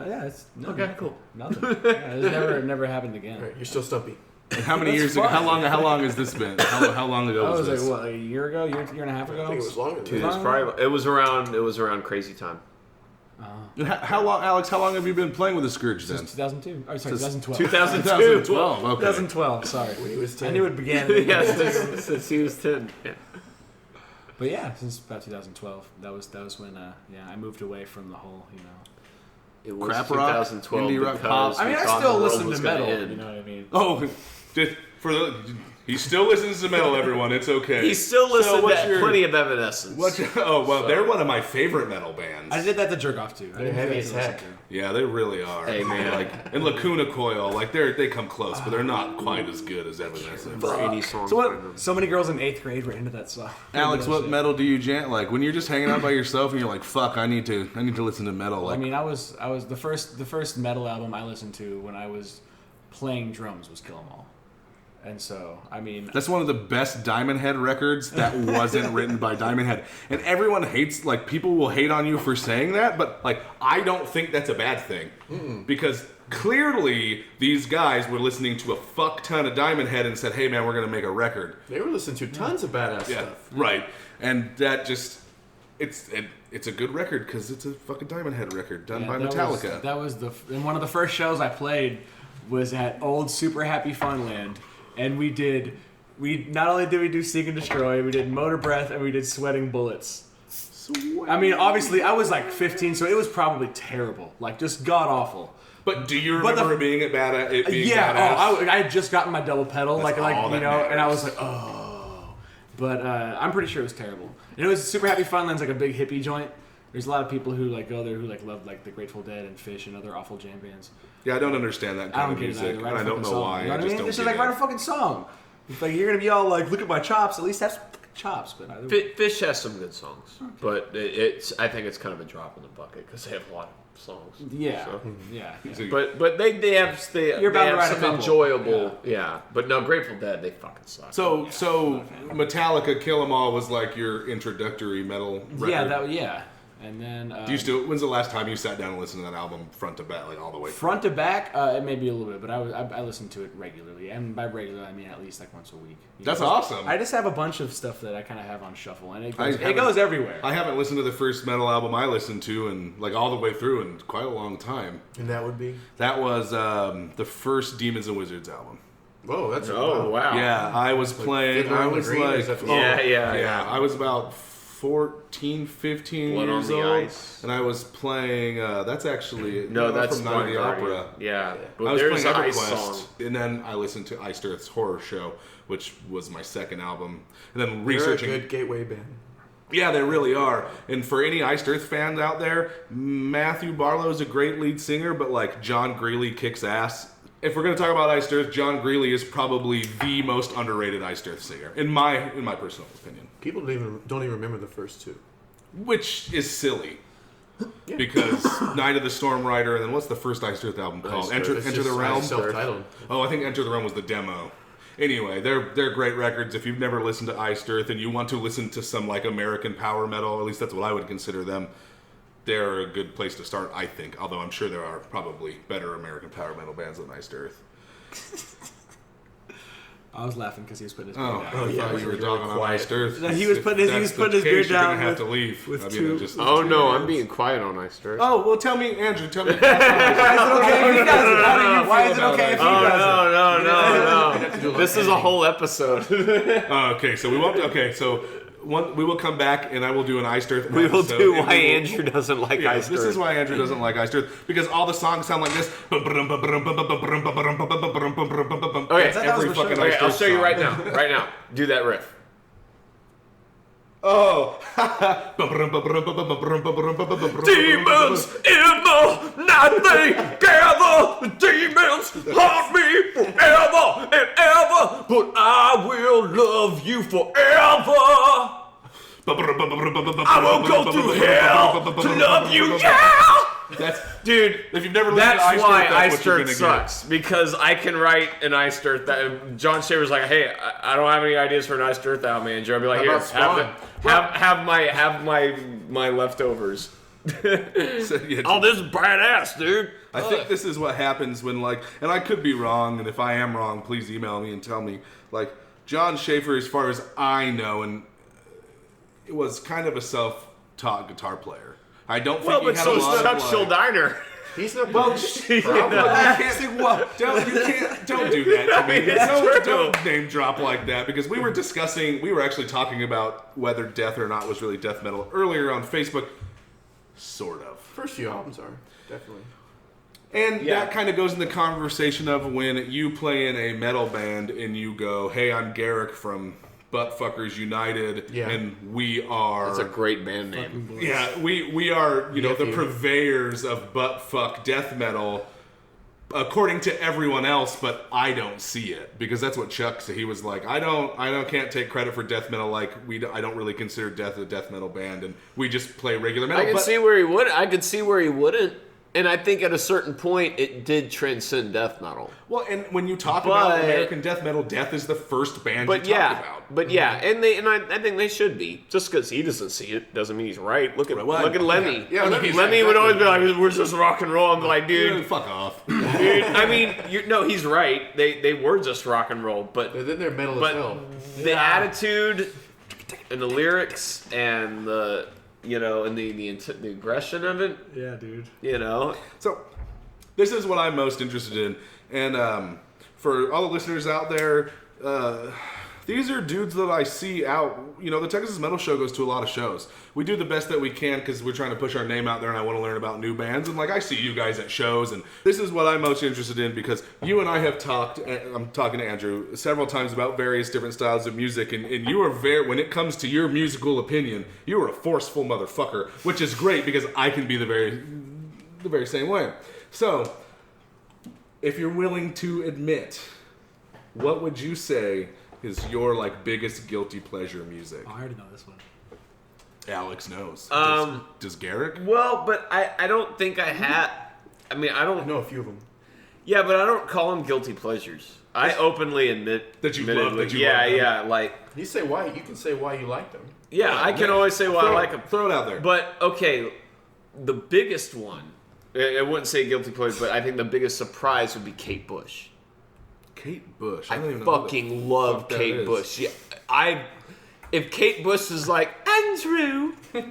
Yeah, it's Okay, cool. Nothing. Yeah, it's never happened again. Right, you're still stumpy. And how many That's years ago? fine. How long has this been? How long ago That was was this? like what, like a year ago, year and a half ago. I think it was longer than Dude, that. it was around crazy time. And how long, Alex? How long have you been playing with the Scourge then? Since 2002. Oh, sorry, 2012. 2012. Okay. 2012. Sorry. When he was 10. I knew it began. Yeah, since he was 10. Yeah. But yeah, since about 2012. That was when I moved away from the whole, It was Crap rock, 2012 indie rock, because pop. I mean, we I thought still the world listen was to gonna metal. end. You know what I mean? Oh, he still listens to metal. Everyone, it's okay. He still listens what's to your- plenty of Evanescence. They're one of my favorite metal bands. I did that to jerk off too. They're heavy as heck. Yeah, they really are. Hey, man. Like and Lacuna Coil, like they come close, but they're not quite as good as Evanescence. For 80 songs. So what? So many girls in 8th grade were into that song. Alex, what metal do you jam? Like when you're just hanging out by yourself and you're like, "Fuck, I need to listen to metal." Well, Like, I mean, I was the first metal album I listened to when I was playing drums was Kill 'Em All, and so I mean, that's one of the best Diamond Head records that wasn't written by Diamond Head. And everyone hates, like, people will hate on you for saying that, but, like, I don't think that's a bad thing. Because clearly these guys were listening to a fuck ton of Diamond Head and said, hey, man, we're going to make a record. They were listening to tons of badass Yeah, stuff. right. And that just, it's a good record because it's a fucking Diamond Head record done by Metallica. That was and one of the first shows I played was at old Super Happy Funland. And we not only did we do Seek and Destroy, we did Motor Breath, and we did Sweating Bullets. I mean, obviously, I was like 15, so it was probably terrible, like just god awful. But do you remember it being badass? Yeah, I had just gotten my double pedal, That's all that and I was like, oh. But I'm pretty sure it was terrible. And it was Super Happy Funland's like a big hippie joint. There's a lot of people who like go there who like love like the Grateful Dead and Fish and other awful jam bands. Yeah, I don't understand that I kind don't of get music. it And either. I don't know why. You know what I just mean? don't It's get just like it. write a fucking song. It's like you're gonna be all like, look at my chops. At least have some fucking chops. But either way. Fish has some good songs, but I think it's kind of a drop in the bucket because they have a lot of songs. Yeah, So. yeah. But they have You're bound to write a some couple. enjoyable But no, Grateful Dead, they fucking suck. So Metallica Kill 'Em All was like your introductory metal record. Yeah. And then When's the last time you sat down and listened to that album front to back, like all the way? front to back, it may be a little bit, but I listen to it regularly, and by regular I mean at least like once a week. That's awesome. I just have a bunch of stuff that I kind of have on shuffle, and it I goes everywhere. I haven't listened to the first metal album I listened to and like all the way through in quite a long time. And that would be? That was the first Demons and Wizards album. Whoa, that's wow. Yeah, I was playing. Fiddler I on the was Green, like, is that the- Yeah. I was about 14, 15 Blood on years the old, Ice. and I was playing. That's actually That's from Night of the Opera. Yeah, I but was there's playing an Ice EverQuest, song. and then I listened to Iced Earth's Horror Show, which was my second album. And then They're researching. a good gateway band. Yeah, they really are. And for any Iced Earth fans out there, Matthew Barlow is a great lead singer, but like John Greeley kicks ass. If we're going to talk about Iced Earth, John Greeley is probably the most underrated Iced Earth singer, in my personal opinion. People don't even remember the first two. Which is silly. Because Night of the Storm Rider, and then what's the first Iced Earth album called? It's Enter the just Realm? self-titled. Oh, I think Enter the Realm was the demo. Anyway, they're great records. If you've never listened to Iced Earth and you want to listen to some like American power metal, at least that's what I would consider them, they're a good place to start, I think. Although I'm sure there are probably better American power metal bands than Iced Earth. I was laughing because he was putting his beard Oh, down. I thought you were dogging on Iced Earth. No, he was putting his- he was If putting that's his the beard case, you're down gonna have with- to leave. with I mean, two- just- Oh no, I'm being quiet on Ice Earth. Oh, well, tell me, Andrew, tell me. Why is it okay if he does it? How do you- Why is it about okay if he Ice Oh does it? no! This is a whole episode. Okay, so we won't. Okay, so we will come back and I will do an Iced Earth. We will episode, do and why we will- Andrew doesn't like Yeah, Ice this Earth. is why Andrew doesn't like Iced Earth, because all the songs sound like this. Okay, that every was fucking Michelle. Okay, Iced I'll Earth show you song. right now. Right now, do that riff. Oh. Demons in the night they gather. Demons haunt me forever and ever, but I will love you forever. I will go through hell to love you, yeah! That's, Dude, if you've never listened that's to why Ice Dirt, Ice Dirt sucks. Because I can write an Ice Dirt that John Shaver's like, hey, I don't have any ideas for an Ice Dirt that manager. I'll be like, here, have my leftovers. So, yeah, Oh, this is badass, dude. I think this is what happens when, like, and I could be wrong, and if I am wrong, please email me and tell me. Like, John Schaefer, as far as I know, and it was kind of a self-taught guitar player. I don't think he had a lot Chuck of, like, Schuldiner. He's not. Well, you don't do that to me. Don't name drop like that, because we were actually talking about whether death or not was really death metal earlier on Facebook. Sort of. First few albums are definitely. And that kind of goes in the conversation of when you play in a metal band and you go, hey, I'm Garrick from Buttfuckers United, and we are... That's a great band name. Yeah, we are, the purveyors of buttfuck death metal, according to everyone else, but I don't see it. Because that's what Chuck said. He was like, I can't take credit for death metal, like, I don't really consider Death a death metal band, and we just play regular metal. I could see where he wouldn't. And I think at a certain point, it did transcend death metal. Well, and when you talk about American death metal, Death is the first band you talk about. But I think they should be. Just because he doesn't see it doesn't mean he's right. Look at Lemmy. Yeah, Lemmy would always be like, "We're just rock and roll." I'm like, dude, fuck off. Dude, I mean, he's right. They were just rock and roll, but then they're metal as hell. The attitude and the lyrics and the. And the aggression of it. Yeah, dude. So, this is what I'm most interested in. And for all the listeners out there, these are dudes that I see out. The Texas Metal Show goes to a lot of shows. We do the best that we can because we're trying to push our name out there, and I want to learn about new bands. And, like, I see you guys at shows, and this is what I'm most interested in because you and I have talked, I'm talking to Andrew, several times about various different styles of music, and you are when it comes to your musical opinion, you are a forceful motherfucker, which is great because I can be the very same way. So, if you're willing to admit, what would you say is your, like, biggest guilty pleasure music? Oh, I already know this one. Alex knows. Does Garrick? Well, but I don't think I had. I mean, I know a few of them. Yeah, but I don't call them guilty pleasures. I openly admit that you love them. Yeah, like you say why. You can say why you like them. Yeah, I can always say why I like them. Throw it out there. But okay, the biggest one. I wouldn't say guilty pleasure, but I think the biggest surprise would be Kate Bush. Kate Bush. I fucking love Kate Bush. Yeah, if Kate Bush is like, Andrew, why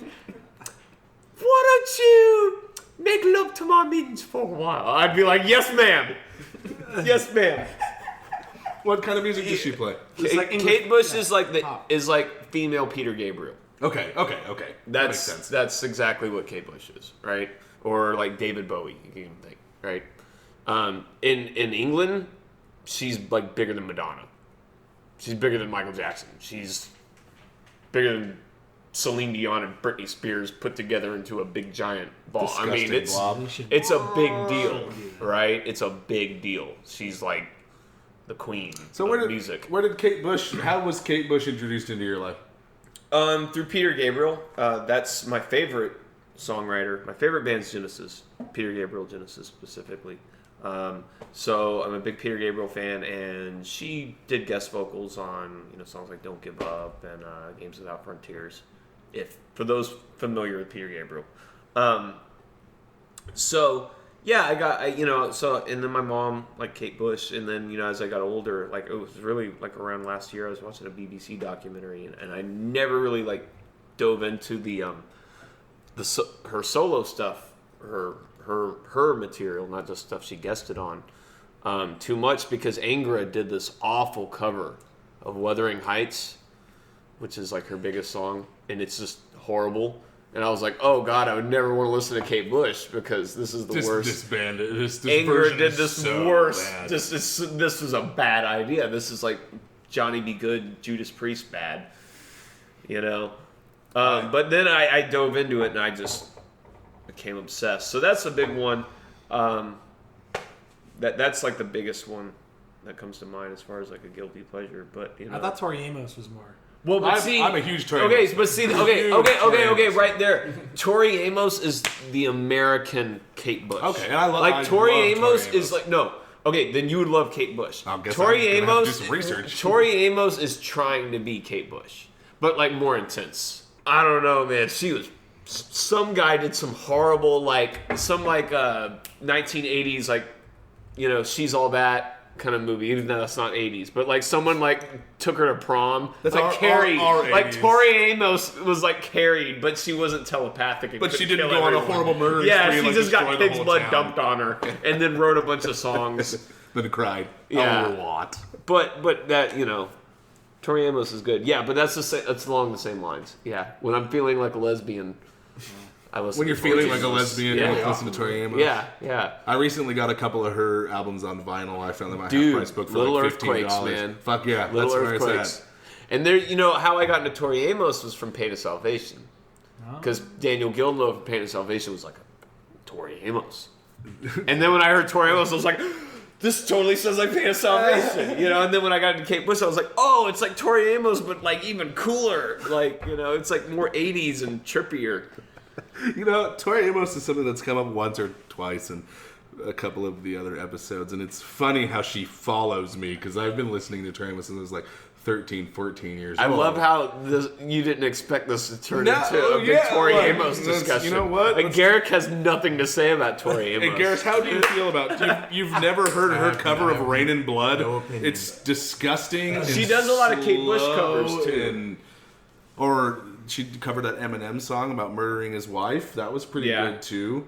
don't you make love to my mittens for a while? I'd be like, yes, ma'am. Yes, ma'am. What kind of music does she play? Kate Bush is like female Peter Gabriel. Okay. That makes sense. That's exactly what Kate Bush is, right? Or like David Bowie, you can even think, right? In England, she's like bigger than Madonna. She's bigger than Michael Jackson. She's bigger than Celine Dion and Britney Spears put together into a big giant ball. Disgusting I mean, it's a big deal, right? It's a big deal. She's like the queen of music. Where did Kate Bush? How was Kate Bush introduced into your life? Through Peter Gabriel. That's my favorite songwriter. My favorite band's Genesis. Peter Gabriel, Genesis specifically. So I'm a big Peter Gabriel fan, and she did guest vocals on songs like "Don't Give Up" and "Games Without Frontiers." For those familiar with Peter Gabriel, so yeah, and then my mom liked Kate Bush, and then as I got older, like it was really like around last year, I was watching a BBC documentary, and I never really like dove into her solo stuff, her material, not just stuff she guested on, too much, because Angra did this awful cover of Wuthering Heights, which is like her biggest song, and it's just horrible. And I was like, oh god, I would never want to listen to Kate Bush because this is the worst. This band, this Angra did this so worst. Bad. This was a bad idea. This is like Johnny B. Good, Judas Priest bad. But then I dove into it and I just became obsessed. So that's a big one. That's like the biggest one that comes to mind as far as like a guilty pleasure. But you know, I thought Tori Amos was more. well, but I'm a huge Tori Okay, Amos but see, Tori okay, Amos right there. Tori Amos is the American Kate Bush. Okay, and I like Tori Amos is like no. Okay, then you would love Kate Bush. I guess Tori I'm gonna have to Amos. do some research. Tori Amos is trying to be Kate Bush, but like more intense. I don't know, man. She was. Some guy did some horrible 1980s like, you know, She's All That kind of movie, even though that's not 80s, but like someone like took her to prom, That's like carried, like 80s. Tori Amos was like carried, but she wasn't telepathic. And But she couldn't didn't kill go on a everyone. horrible murder Yeah, spree and, she like, just got destroy the pig's whole blood town. dumped on her, and then wrote a bunch of songs. Then cried. Yeah. A lot. But that, you know, Tori Amos is good. Yeah, but that's along the same lines. Yeah, when I'm feeling like a lesbian, I listen. When you're to feeling Tori like a Amos. lesbian, yeah. you listen to Tori Amos. Yeah. I recently got a couple of her albums on vinyl. I found them at Dude, half price book for Little like Earthquakes, $15. man. Fuck yeah, Little that's where it's Earthquakes. at. And there, you know, how I got into Tori Amos was from Pain of Salvation. Because Daniel Gildenlow from Pain of Salvation was like, Tori Amos. And then when I heard Tori Amos, I was like, this totally sounds like Pain of Salvation. You know, and then when I got into Kate Bush, I was like, oh, it's like Tori Amos, but like even cooler. Like, you know, it's like more 80s and trippier. You know, Tori Amos is something that's come up once or twice in a couple of the other episodes, and it's funny how she follows me, because I've been listening to Tori Amos since I was like 13, 14 years old. I love how you didn't expect this to turn No, into a big yeah, Tori like, Amos that's- discussion. you know what? Like, Garrick has nothing to say about Tori Amos. And Garrett, how do you feel about you've never heard her cover of Rain and Blood? no opinion. It's disgusting. She and does a lot of Kate Bush slow covers, too. Or she covered that Eminem song about murdering his wife. That was pretty Yeah. good too.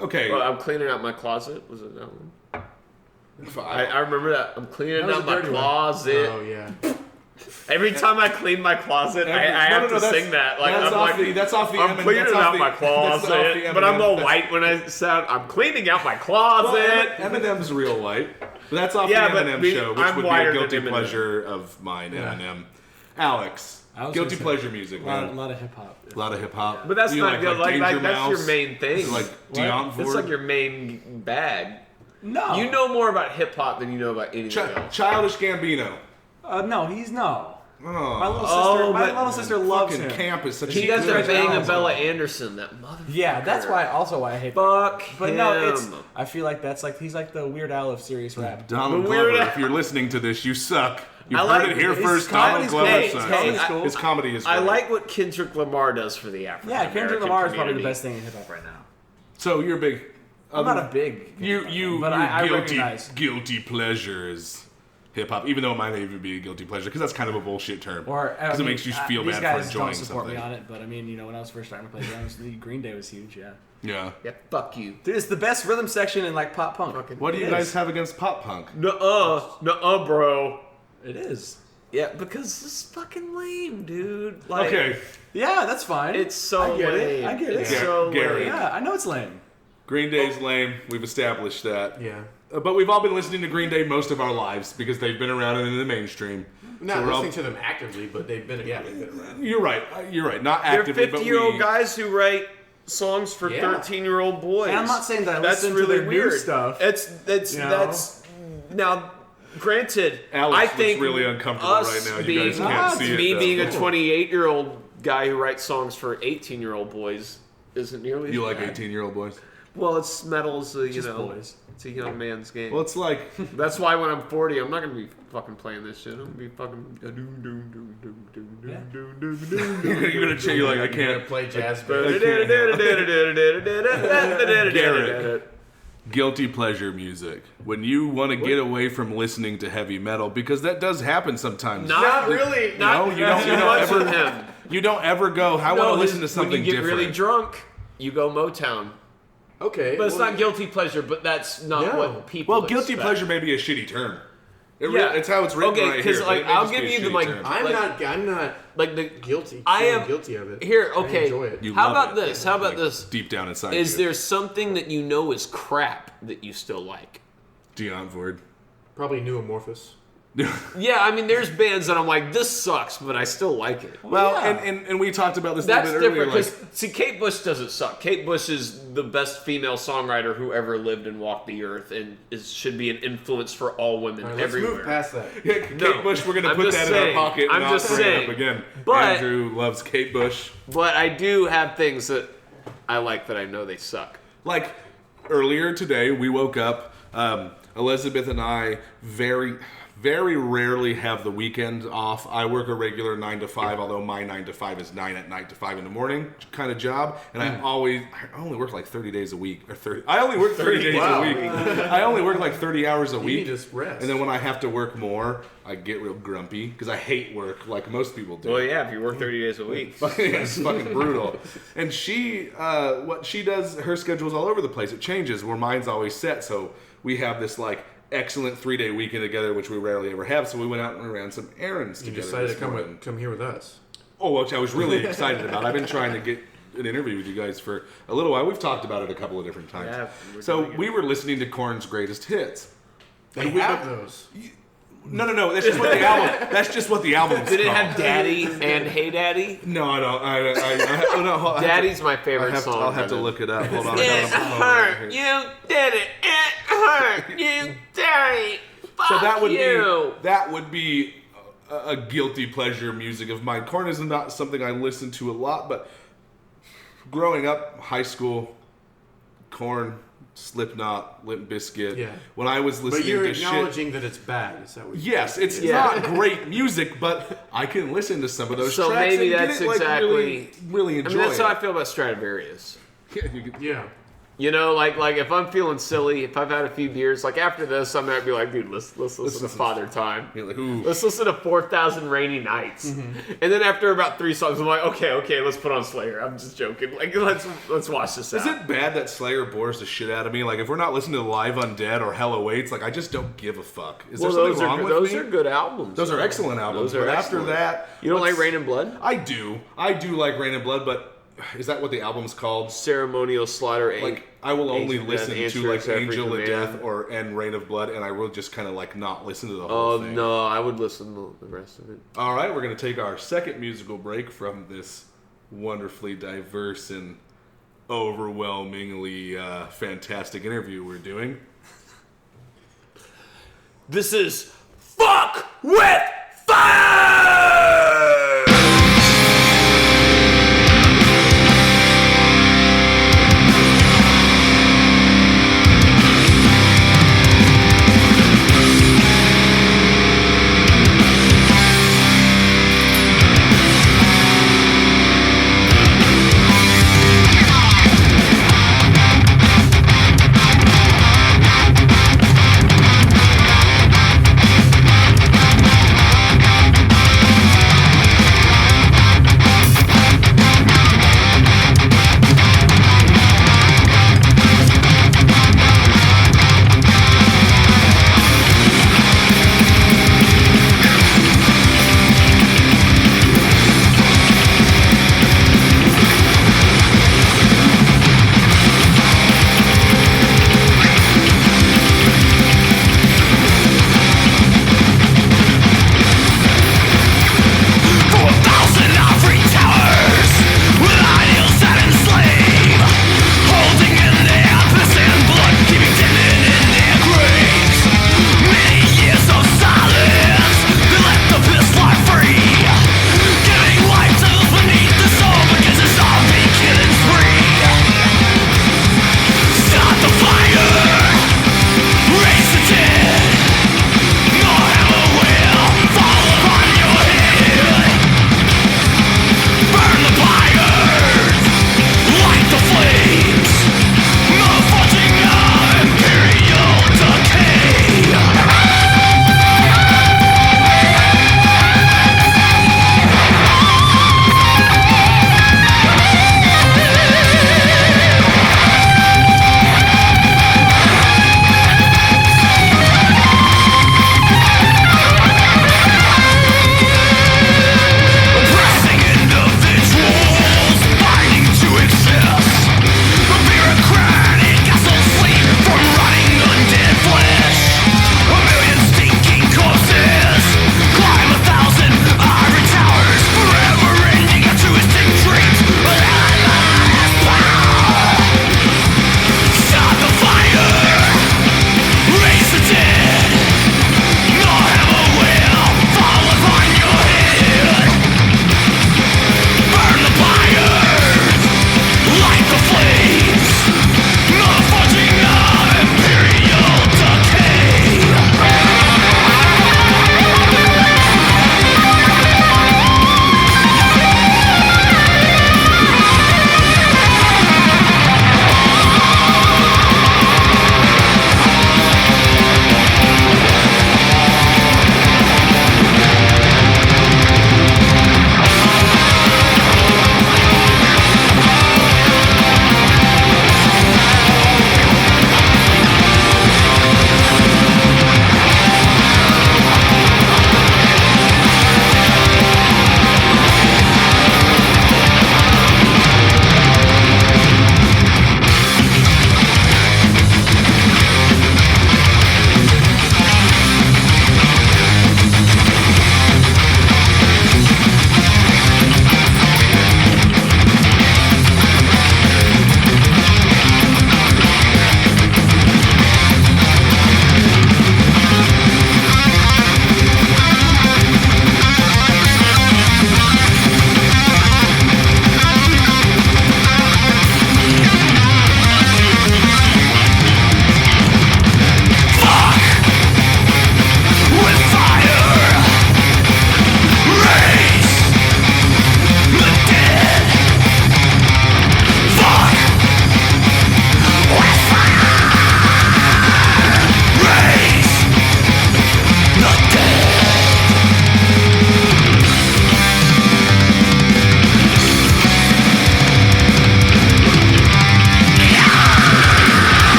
Okay, Well, I'm cleaning out my closet. Was it that one? I remember that. I'm cleaning That was out a my dirty one. closet. Oh yeah. Every time I clean my closet, I have to that's- sing that. Like, that's I'm off like, the that's off the I'm Eminem- cleaning that's off out the- my that's off the closet, but I'm Eminem- all that's- white when I sound. I'm cleaning out my closet. Well, Eminem's real white. But that's off Yeah, the but Eminem me- show, which I'm would be a whiter guilty than Eminem. pleasure of mine, Eminem. Alex, I was guilty gonna say, pleasure music, A man. lot of hip hop. A lot of hip hop. But that's Do you not good. Like Danger that's your Mouse? main thing. Like Dionne That's Ford? like your main bag. No. You know more about hip hop than you know about anything else. Childish Gambino. No, he's no. Oh, My little sister. Oh, my but- little sister loves fucking him. Camp is such He a got good to bang a album. Bella Anderson, that motherfucker. Yeah, that's why. Also, why I hate. Fuck But him. no, it's. I feel like that's like he's like the Weird Al of serious rap. Donald The Weird Glover, Al- if you're listening to this, you suck. You've I heard like- it here his first. Donald comedy's Glover great. sucks. Hey, His- I- his comedy is I great. like what Kendrick Lamar does for the African Yeah, Kendrick American Lamar is probably the community. best thing in hip hop right now. So you're big. I'm not a big. You but I guilty recognize. guilty pleasures hip hop, even though it might not even be a guilty pleasure, because that's kind of a bullshit term. Or because it makes you feel these bad guys for enjoying don't support something. me on it, but I mean, you know, when I was first starting to play drums, the Green Day was huge. Yeah, Yeah. Yeah, fuck you. dude, it's the best rhythm section in like pop punk. What do you It guys is. have against pop punk? Nuh-uh, bro. It is. Yeah, because it's fucking lame, dude. Like, Okay, Yeah, that's fine. It's so I get lame. it. I get it. It's Yeah. so Gary. lame. Yeah, I know it's lame. Green Day's lame. We've established that. Yeah. But we've all been listening to Green Day most of our lives because they've been around and in the mainstream. Not So we're all- listening to them actively, but they've been around. You're right. You're right. Not They're actively, but 50-year-old we. guys who write songs for Yeah. 13-year-old boys. And I'm not saying that I That's listen to really their new weird. stuff. That's you know? that's now. Granted, Alex I looks think really uncomfortable us right now. You being, guys can't see me it. though. being a 28-year-old guy who writes songs for 18-year-old boys isn't nearly. You as like bad. 18-year-old boys? Well, it's metal's you Just know, boys. it's a young man's game. Well, it's like That's why when I'm 40, I'm not gonna be fucking playing this shit. I'm gonna be fucking. you're gonna change. You're like I Can't can't. play jazz. Garrett. Guilty pleasure music. When you want to get away from listening to heavy metal, because that does happen sometimes. Not really. Not you don't- too you don't much ever- with him. You don't ever go. I want to listen to something when you get different. really drunk, you go Motown. Okay. But it's well, not guilty pleasure. But that's not No. what people. Well, guilty expect. pleasure may be a shitty term. Yeah, It's how it's written okay, right here. because but like it may I'll just be give a you the shitty like. term. I'm not like the guilty. I feeling am guilty of it. here. I Okay, enjoy it. You how love about it. this? How about Like, this? Deep down inside Is you. there something that you know is crap that you still like? Dionne Ford? Probably New Amorphous. Yeah, I mean, there's bands that I'm like, this sucks, but I still like it. Well, Yeah. and we talked about this a That's little bit earlier. different because see, Kate Bush doesn't suck. Kate Bush is the best female songwriter who ever lived and walked the earth, and should be an influence for all women All right, let's everywhere. move past that. Yeah, Kate No, Bush, we're going to I'm put just that saying. in our pocket and I'm not just bring it saying. up again. But- Andrew loves Kate Bush. But I do have things that I like that I know they suck. Like, earlier today, we woke up, Elizabeth and I very rarely have the weekend off. I work a regular 9 to 5, although my 9 to 5 is 9 at night to 5 in the morning kind of job. And I only work like 30 days a week. I only work 30 days Wow. a week. I only work like 30 hours a You week. need to rest. And then when I have to work more, I get real grumpy because I hate work like most people do. Well, yeah, if you work 30 days a week. It's fucking brutal. And she, what she does, her schedule's all over the place. It changes where mine's always set. So we have this like excellent 3-day weekend together, which we rarely ever have. So we went out and ran some errands You together. decided to this morning. come here with us. Oh, which I was really excited about. I've been trying to get an interview with you guys for a little while. We've talked about it a couple of different times. Yeah, we're So doing it. we were listening to Korn's greatest hits. They we- have those. No. That's just what the album. That's just what the album's Did it called. have Daddy and Hey Daddy? No, I don't. I no, hold on. Daddy's my favorite song. I'll have to Brendan. look it up. Hold on. I It got it on my phone right hurt. here. You did it. It hurt. You did it. Fuck So that would you. be a guilty pleasure music of mine. Korn is not something I listen to a lot, but growing up, high school, Korn, Slipknot, Limp Bizkit. Yeah. When I was listening But you're to shit. acknowledging that it's bad. Is that what you're Yes, it's Yeah. not great music, but I can listen to some of those So tracks maybe and that's get it, like, exactly- really I enjoy mean, that's it. how I feel about Stradivarius. Yeah. You know, like if I'm feeling silly, if I've had a few beers, like after this, I might be like, dude, let's listen to Father Time. You're like, ooh. Let's listen to 4,000 Rainy Nights. Mm-hmm. And then after about 3 songs, I'm like, okay, let's put on Slayer. I'm just joking. Like, let's watch this out. Is it bad that Slayer bores the shit out of me? Like, if we're not listening to Live Undead or Hell Awaits, like, I just don't give a fuck. Is there something wrong with those me? are good albums. Those are though. excellent albums. Those are but excellent. after that, You don't like what's- Rain and Blood? I do like Rain and Blood, but is that what the album's called? Ceremonial Slaughter 8. Like, I will only Angel of listen Death, to like Answer Every Angel of Command. Death and Rain of Blood, and I will just kind of like not listen to the whole Oh thing. no, I would listen to the rest of it. All right, we're going to take our second musical break from this wonderfully diverse and overwhelmingly fantastic interview we're doing. This is Fuck with Fire!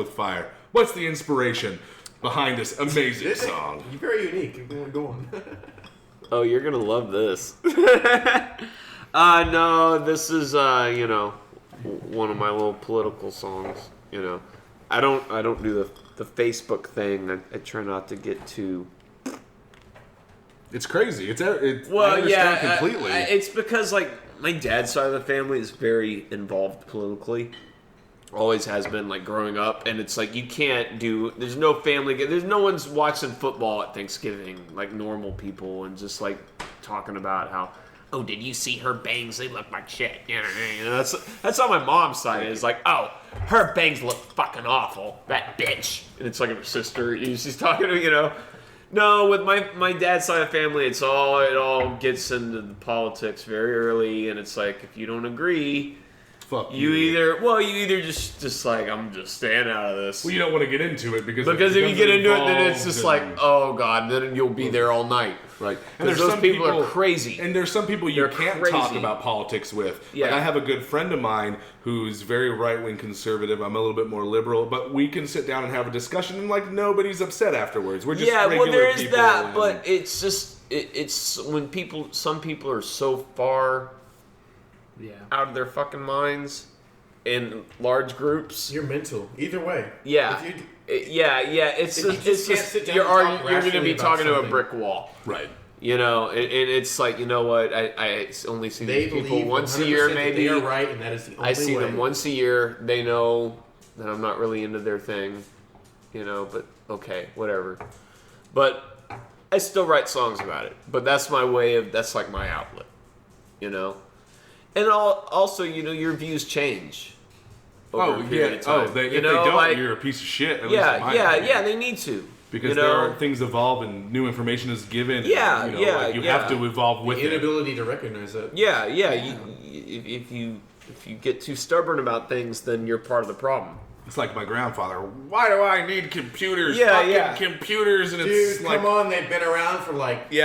with fire. What's the inspiration behind this amazing song? You're very unique. Go on. Oh, you're gonna love this. No, this is one of my little political songs. I don't do the Facebook thing. I try not to get too. It's crazy. I Well, understand completely. It's because like my dad's side of the family is very involved politically. Always has been, like, growing up, and it's like you can't do. There's no family. There's no one's watching football at Thanksgiving like normal people, and just like talking about how. Oh, did you see her bangs? They look like shit. That's how my mom's side is. Like, oh, her bangs look fucking awful. That bitch. And it's like her sister. She's talking to No, with my dad's side of the family, it all gets into the politics very early, and it's like if you don't agree, fuck you either just like I'm just staying out of this. Well, you don't want to get into it because if you get into it, then it's just like, oh god, then you'll be there all night. Right. And there's those people are crazy. And there's some people you can't talk about politics with. Yeah. Like I have a good friend of mine who's very right-wing conservative. I'm a little bit more liberal, but we can sit down and have a discussion and like nobody's upset afterwards. We're just regular there is people that, but it's just it's when some people are so far out of their fucking minds in large groups. You're mental. Either way. Yeah. It's just you're going to be talking to a brick wall. Right. And it's like, you know what? I only see these people once a year, maybe. They are right, and that is the only way. I see them once a year. They know that I'm not really into their thing, but okay, whatever. But I still write songs about it. But that's my that's like my outlet, And also, your views change. Over a period of time. If they don't, you're a piece of shit. They need to. Because there are things evolve and new information is given. You have to evolve with the inability to recognize that. If you get too stubborn about things, then you're part of the problem. It's like my grandfather. Why do I need computers? Computers, and it's dude, like, come on, they've been around for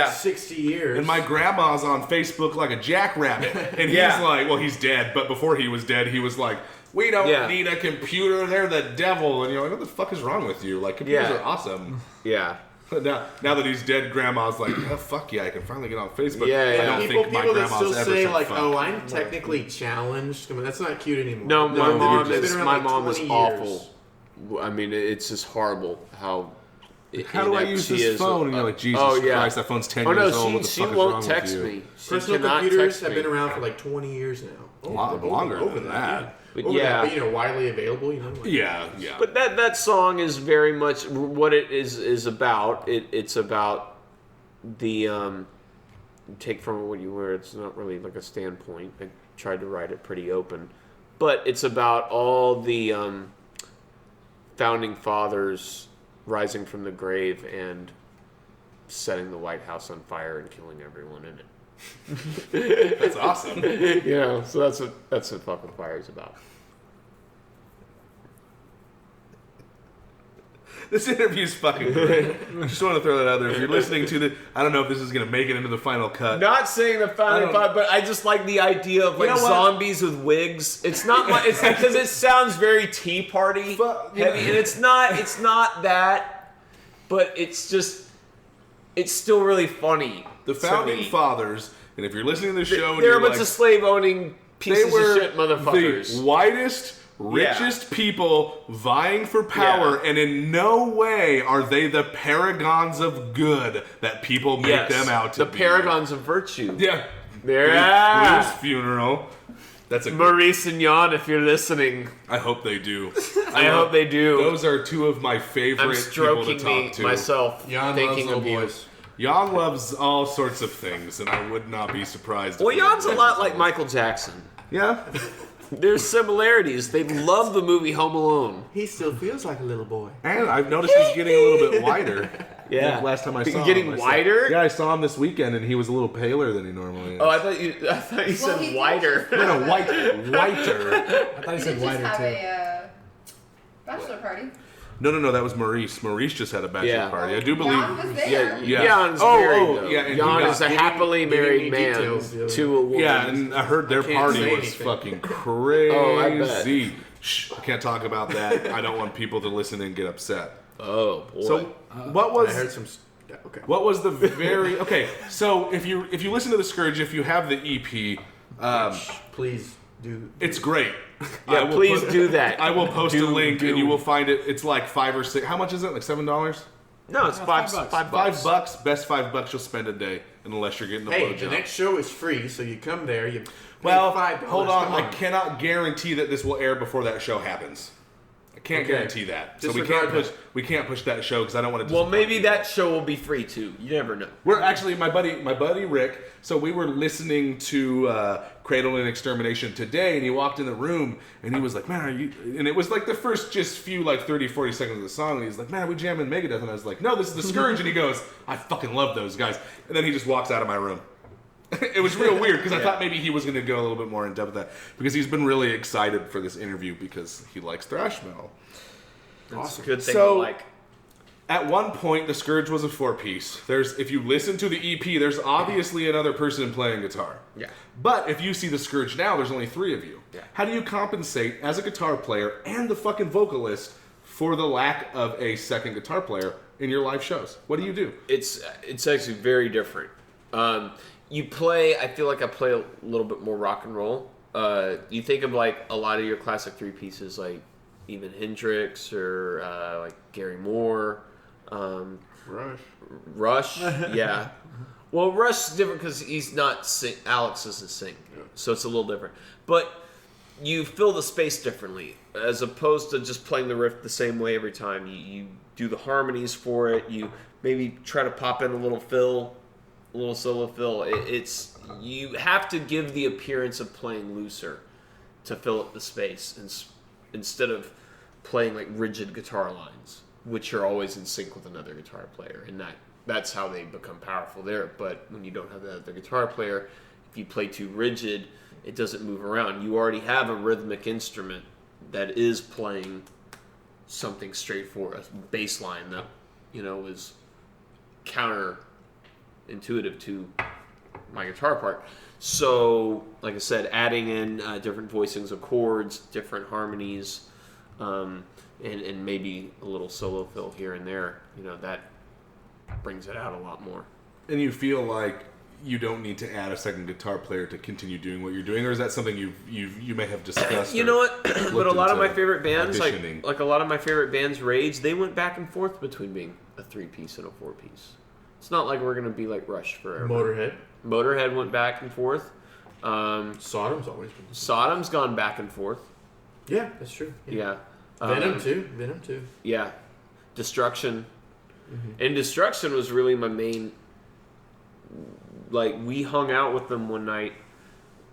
60 years. And my grandma's on Facebook like a jackrabbit, and he's like, well, he's dead, but before he was dead, he was like, we don't need a computer. They're the devil, and you're like, what the fuck is wrong with you? Like, computers are awesome. Yeah. Now that he's dead, grandma's like, oh, fuck yeah, I can finally get on Facebook. I don't think my people that grandma's still ever say said like, fuck. oh, I'm technically challenged. I mean, that's not cute anymore. No, my mom is 20 years. awful. I mean, it's just horrible how. How do I use this phone? And you're like, Jesus Christ, that phone's 10 years old. What the fuck is wrong with you? She won't text me. Personal computers have been around for 20 years now. A lot longer than that. But widely available. But that song is very much what it is about. It's about the take from it what you were. It's not really like a standpoint. I tried to write it pretty open, but it's about all the founding fathers rising from the grave and setting the White House on fire and killing everyone in it. That's awesome. So that's what fucking fire is about. This interview's fucking great. I just want to throw that out there. If you're listening to I don't know if this is going to make it into the final cut. Not saying the final cut, but I just like the idea of zombies with wigs. It's not it's because it sounds very Tea Party heavy, and it's not that, but it's still really funny. The founding fathers, and if you're listening to the show, they're a bunch of slave-owning pieces of shit motherfuckers. The whitest, richest people vying for power, and in no way are they the paragons of good that people make them out to be. The paragons of virtue. Yeah. Blues funeral. That's a Maurice and Jan, if you're listening. I hope they do. I hope they do. Those are two of my favorite people to talk to. Myself. Jan thinking loves of boys. Jan loves all sorts of things, and I would not be surprised. Well, Jan's a lot like Michael Jackson. Yeah? There's similarities. They love the movie Home Alone. He still feels like a little boy. And I've noticed he's getting a little bit whiter. Yeah. Last time I saw him. Getting whiter? Yeah, I saw him this weekend, and he was a little paler than he normally is. Oh, I thought you said whiter. No, whiter. I thought he said whiter have too. A bachelor party. No, that was Maurice. Maurice just had a bachelor party. I do believe. Jan was there. Jan's married, though. Yeah, and Jan is a happily married man to a woman. Yeah, and I heard their party was fucking crazy. Oh, I bet. Shh, I can't talk about that. I don't want people to listen and get upset. Oh boy. So, what was... I heard some... Yeah, okay. What was the very... Okay, so if you listen to The Scourge, if you have the EP... Please do... It's great. Yeah, please do that. I will post a link and you will find it. It's like $5 or $6. How much is it? Like $7? No, it's $5. $5. Best $5 you'll spend a day, unless you're getting a Hey, blowjob. the next show is free, so you come there, you pay Well, $5. hold on. Come I cannot guarantee that this will air before that show happens. I can't Okay. guarantee that. So Disregard we can't push that show because I don't want to. Well, maybe that show will be free too. You never know. We're actually my buddy Rick. So we were listening to Cradle and Extermination today, and he walked in the room and he was like, "Man, are you?" And it was like the first just few like 30, 40 seconds of the song, and he's like, "Man, are we jamming Megadeth?" And I was like, "No, this is the Scourge." And he goes, "I fucking love those guys." And then he just walks out of my room. It was real weird because I thought maybe he was going to go a little bit more in depth with that because he's been really excited for this interview because he likes thrash metal. That's a good thing So- to like. At one point, the Scourge was a 4-piece. If you listen to the EP, there's obviously another person playing guitar. Yeah. But if you see the Scourge now, there's only 3 of you. Yeah. How do you compensate as a guitar player and the fucking vocalist for the lack of a second guitar player in your live shows? What do you do? It's actually very different. You play. I feel like I play a little bit more rock and roll. You think of like a lot of your classic 3 pieces, like even Hendrix or like Gary Moore. Rush, yeah. Well, Rush is different because he's not sing. Alex doesn't sing, so it's a little different. But you fill the space differently, as opposed to just playing the riff the same way every time. You do the harmonies for it. You maybe try to pop in a little fill, a little solo fill. It's you have to give the appearance of playing looser to fill up the space, instead of playing like rigid guitar lines, which are always in sync with another guitar player, and that's how they become powerful there. But when you don't have that other guitar player, if you play too rigid, it doesn't move around. You already have a rhythmic instrument that is playing something straightforward, a bass line that, is counterintuitive to my guitar part. So, like I said, adding in different voicings of chords, different harmonies, and maybe a little solo fill here and there, that brings it out a lot more. And you feel like you don't need to add a second guitar player to continue doing what you're doing, or is that something you may have discussed? You know what? But a lot of my favorite bands, auditioning? like a lot of my favorite bands, Rage, they went back and forth between being a 3-piece and a 4-piece. It's not like we're gonna be like Rush forever. Motorhead went back and forth. Sodom's always been... Sodom's gone back and forth. Yeah, that's true. Yeah. Venom too. Yeah. Destruction. Mm-hmm. And Destruction was really my main... Like, we hung out with them one night,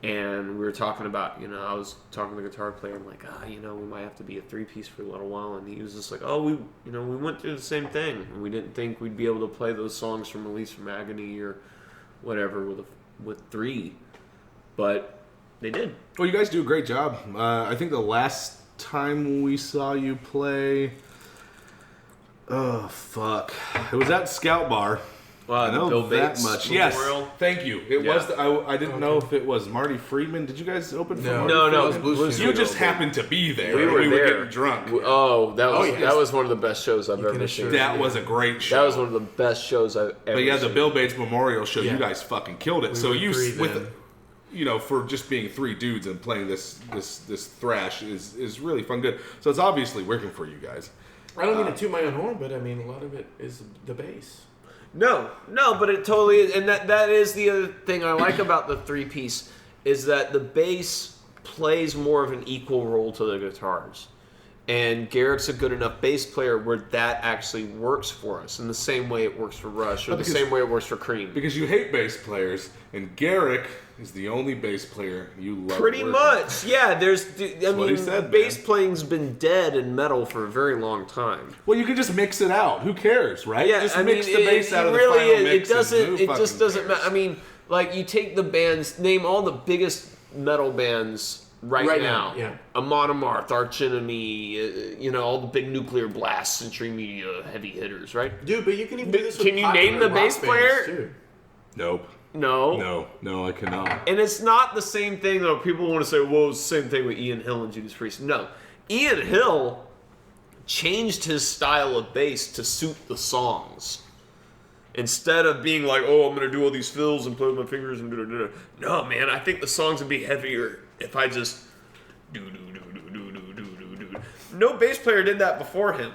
and we were talking about, I was talking to the guitar player. I'm like, we might have to be a 3-piece for a little while. And he was just like, we went through the same thing. And we didn't think we'd be able to play those songs from Release from Agony or whatever with 3. But they did. Well, you guys do a great job. I think the last time we saw you play... Oh, fuck. It was at Scout Bar. I know Bill that Bates much. Memorial. Yes, thank you. It was. I didn't know if it was Marty Friedman. Did you guys open for Marty? No. It was Blue You Suit. You just happened to be there. We were there. getting drunk. That was one of the best shows I've ever seen. That was a great show. That was one of the best shows I've ever But yeah, seen. the Bill Bates Memorial Show. Yeah. You guys fucking killed it. We So were you 3 with then. for just being 3 dudes and playing this thrash is really fun. Good. So it's obviously working for you guys. I don't mean to toot my own horn, but I mean, a lot of it is the bass. No, but it totally is. And that is the other thing I like about the 3-piece is that the bass plays more of an equal role to the guitars. And Garrick's a good enough bass player where that actually works for us in the same way it works for Rush or the same way it works for Cream. Because you hate bass players, and Garrick is the only bass player you love. Pretty working much, yeah. what he said, bass man. playing's been dead in metal for a very long time. Well, you can just mix it out. Who cares, right? Yeah, just I mix mean, the bass out of the really final is. mix. It doesn't. And It who just fucking doesn't cares? matter. I mean, like you take the bands, name all the biggest metal bands right now. Yeah. Amon Amarth, Arch Enemy, all the big Nuclear Blast, Century Media, heavy hitters, right? Dude, but you can even do this with Can you name the popular bass rock bands, player? too. Nope. No. No, I cannot. And it's not the same thing, though. People want to say, well, it's the same thing with Ian Hill and Judas Priest. No. Ian Hill changed his style of bass to suit the songs. Instead of being like, oh, I'm going to do all these fills and play with my fingers and da-da-da. No, man, I think the songs would be heavier if I just do-do-do-do-do-do-do-do. No bass player did that before him.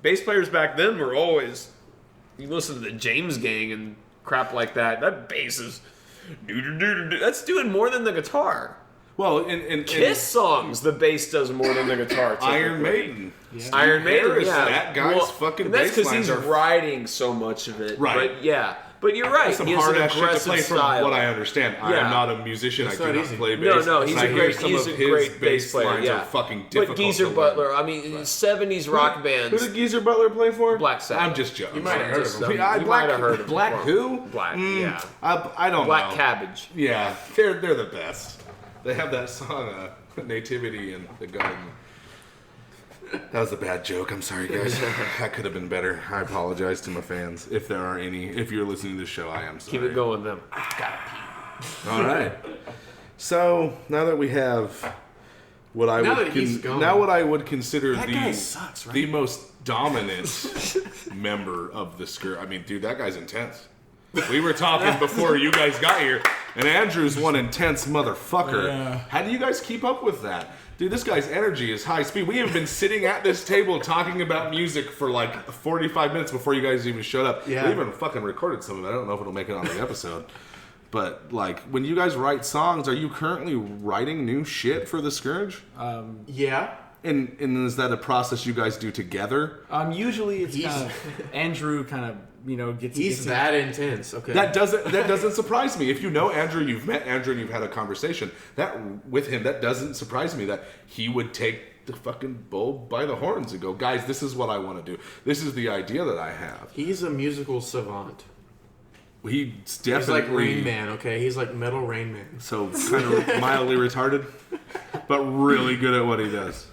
Bass players back then were always, you listen to the James Gang and crap like that, that bass is do-do-do-do-do. That's doing more than the guitar. Well, in Kiss songs, the bass does more than the guitar. Typically. Iron Maiden. Yeah. Iron Maiden, Harris, yeah. that guy's fucking and that's bass because lines he's are writing so much of it. Right. But yeah. But you're right. some He has hard an ass shit to aggressive play style. from what I understand. I Yeah. am not a musician. It's I do not not easy. play No, bass. no, he's I a hear great, some he's of a his great bass player. lines Yeah. are fucking difficult But Geezer to learn. Butler, I mean, 70s rock bands. Who did Geezer Butler play for? Black Sabbath. I'm just joking. You might have heard of him. You might have heard of him. Black who? Black, yeah. I don't Black know. Cabbage. Yeah, they're the best. They have that song, Nativity in the Garden. That was a bad joke. I'm sorry, guys. That could have been better. I apologize to my fans, if there are any. If you're listening to this show, I am sorry. Keep it going, them. All right. So now that we have what I Now would that he's gone. now what I would consider That guy sucks, right? the most dominant member of the Scourge. I mean, dude, that guy's intense. We were talking before you guys got here, and Andrew's one intense motherfucker. Yeah. How do you guys keep up with that? Dude, this guy's energy is high speed. We have been sitting at this table talking about music for like 45 minutes before you guys even showed up. Yeah. We even fucking recorded some of it. I don't know if it'll make it on the episode. But, like, when you guys write songs, are you currently writing new shit for the Scourge? Yeah. And is that a process you guys do together? Usually it's He's- kind of Andrew kind of gets. He's gets that intense. Okay. That doesn't surprise me. If you know Andrew, you've met Andrew, and you've had a conversation with him, that doesn't surprise me that he would take the fucking bull by the horns and go, guys, this is what I want to do. This is the idea that I have. He's a musical savant. He's He's like definitely Rain Man, okay? He's like Metal Rain Man. so kind of mildly retarded, but really good at what he does.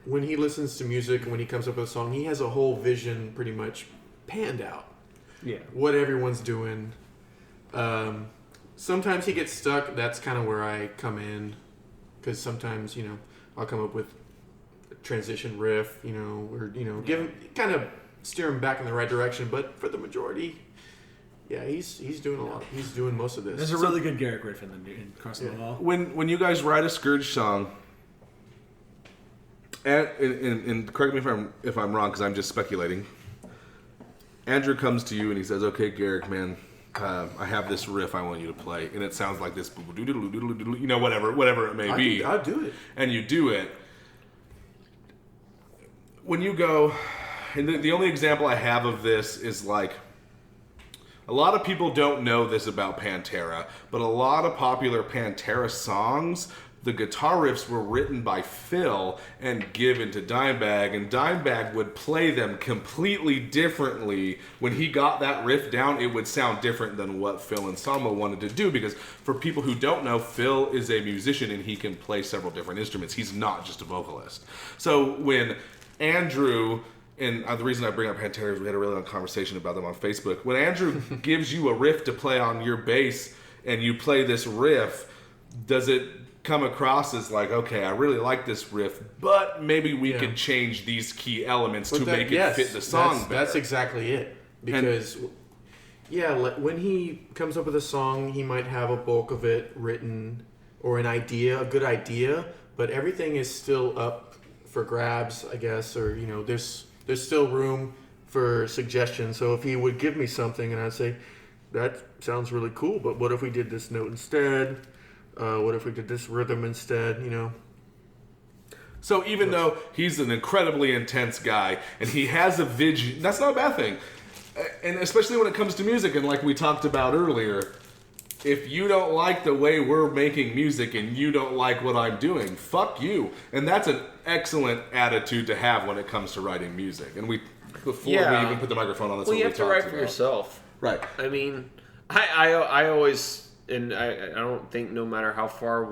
When he listens to music and when he comes up with a song, he has a whole vision pretty much panned out. Yeah. What everyone's doing. Sometimes he gets stuck. That's kind of where I come in. Because sometimes, I'll come up with a transition riff, give him, kind of steer him back in the right direction. But for the majority, yeah, he's doing a lot. He's doing most of this. There's a really good Garrick riff in Crossing the Wall. When you guys write a Scourge song, and correct me if I'm wrong, because I'm just speculating. Andrew comes to you and he says, "Okay, Garrick, man, I have this riff I want you to play, and it sounds like this, whatever it may be." I'll do it. And you do it. When you go, and the only example I have of this is like, a lot of people don't know this about Pantera, but a lot of popular Pantera songs, the guitar riffs were written by Phil and given to Dimebag, and Dimebag would play them completely differently. When he got that riff down, it would sound different than what Phil and Sama wanted to do, because for people who don't know, Phil is a musician and he can play several different instruments. He's not just a vocalist. So when Andrew... And the reason I bring up Pantera is we had a really long conversation about them on Facebook. When Andrew gives you a riff to play on your bass and you play this riff, does it come across as like, okay, I really like this riff, but maybe we could change these key elements to make it fit the song better? That's exactly it. Because, when he comes up with a song, he might have a bulk of it written or a good idea, but everything is still up for grabs, I guess, or, there's still room for suggestions. So if he would give me something and I'd say, that sounds really cool, but what if we did this note instead? What if we did this rhythm instead, So even though he's an incredibly intense guy and he has a vision, that's not a bad thing. And especially when it comes to music, and like we talked about earlier, if you don't like the way we're making music and you don't like what I'm doing, fuck you. And that's an excellent attitude to have when it comes to writing music. And before we even put the microphone on, that's Well, what you we have to talked write for about. yourself. Right. I mean, I always, and I don't think no matter how far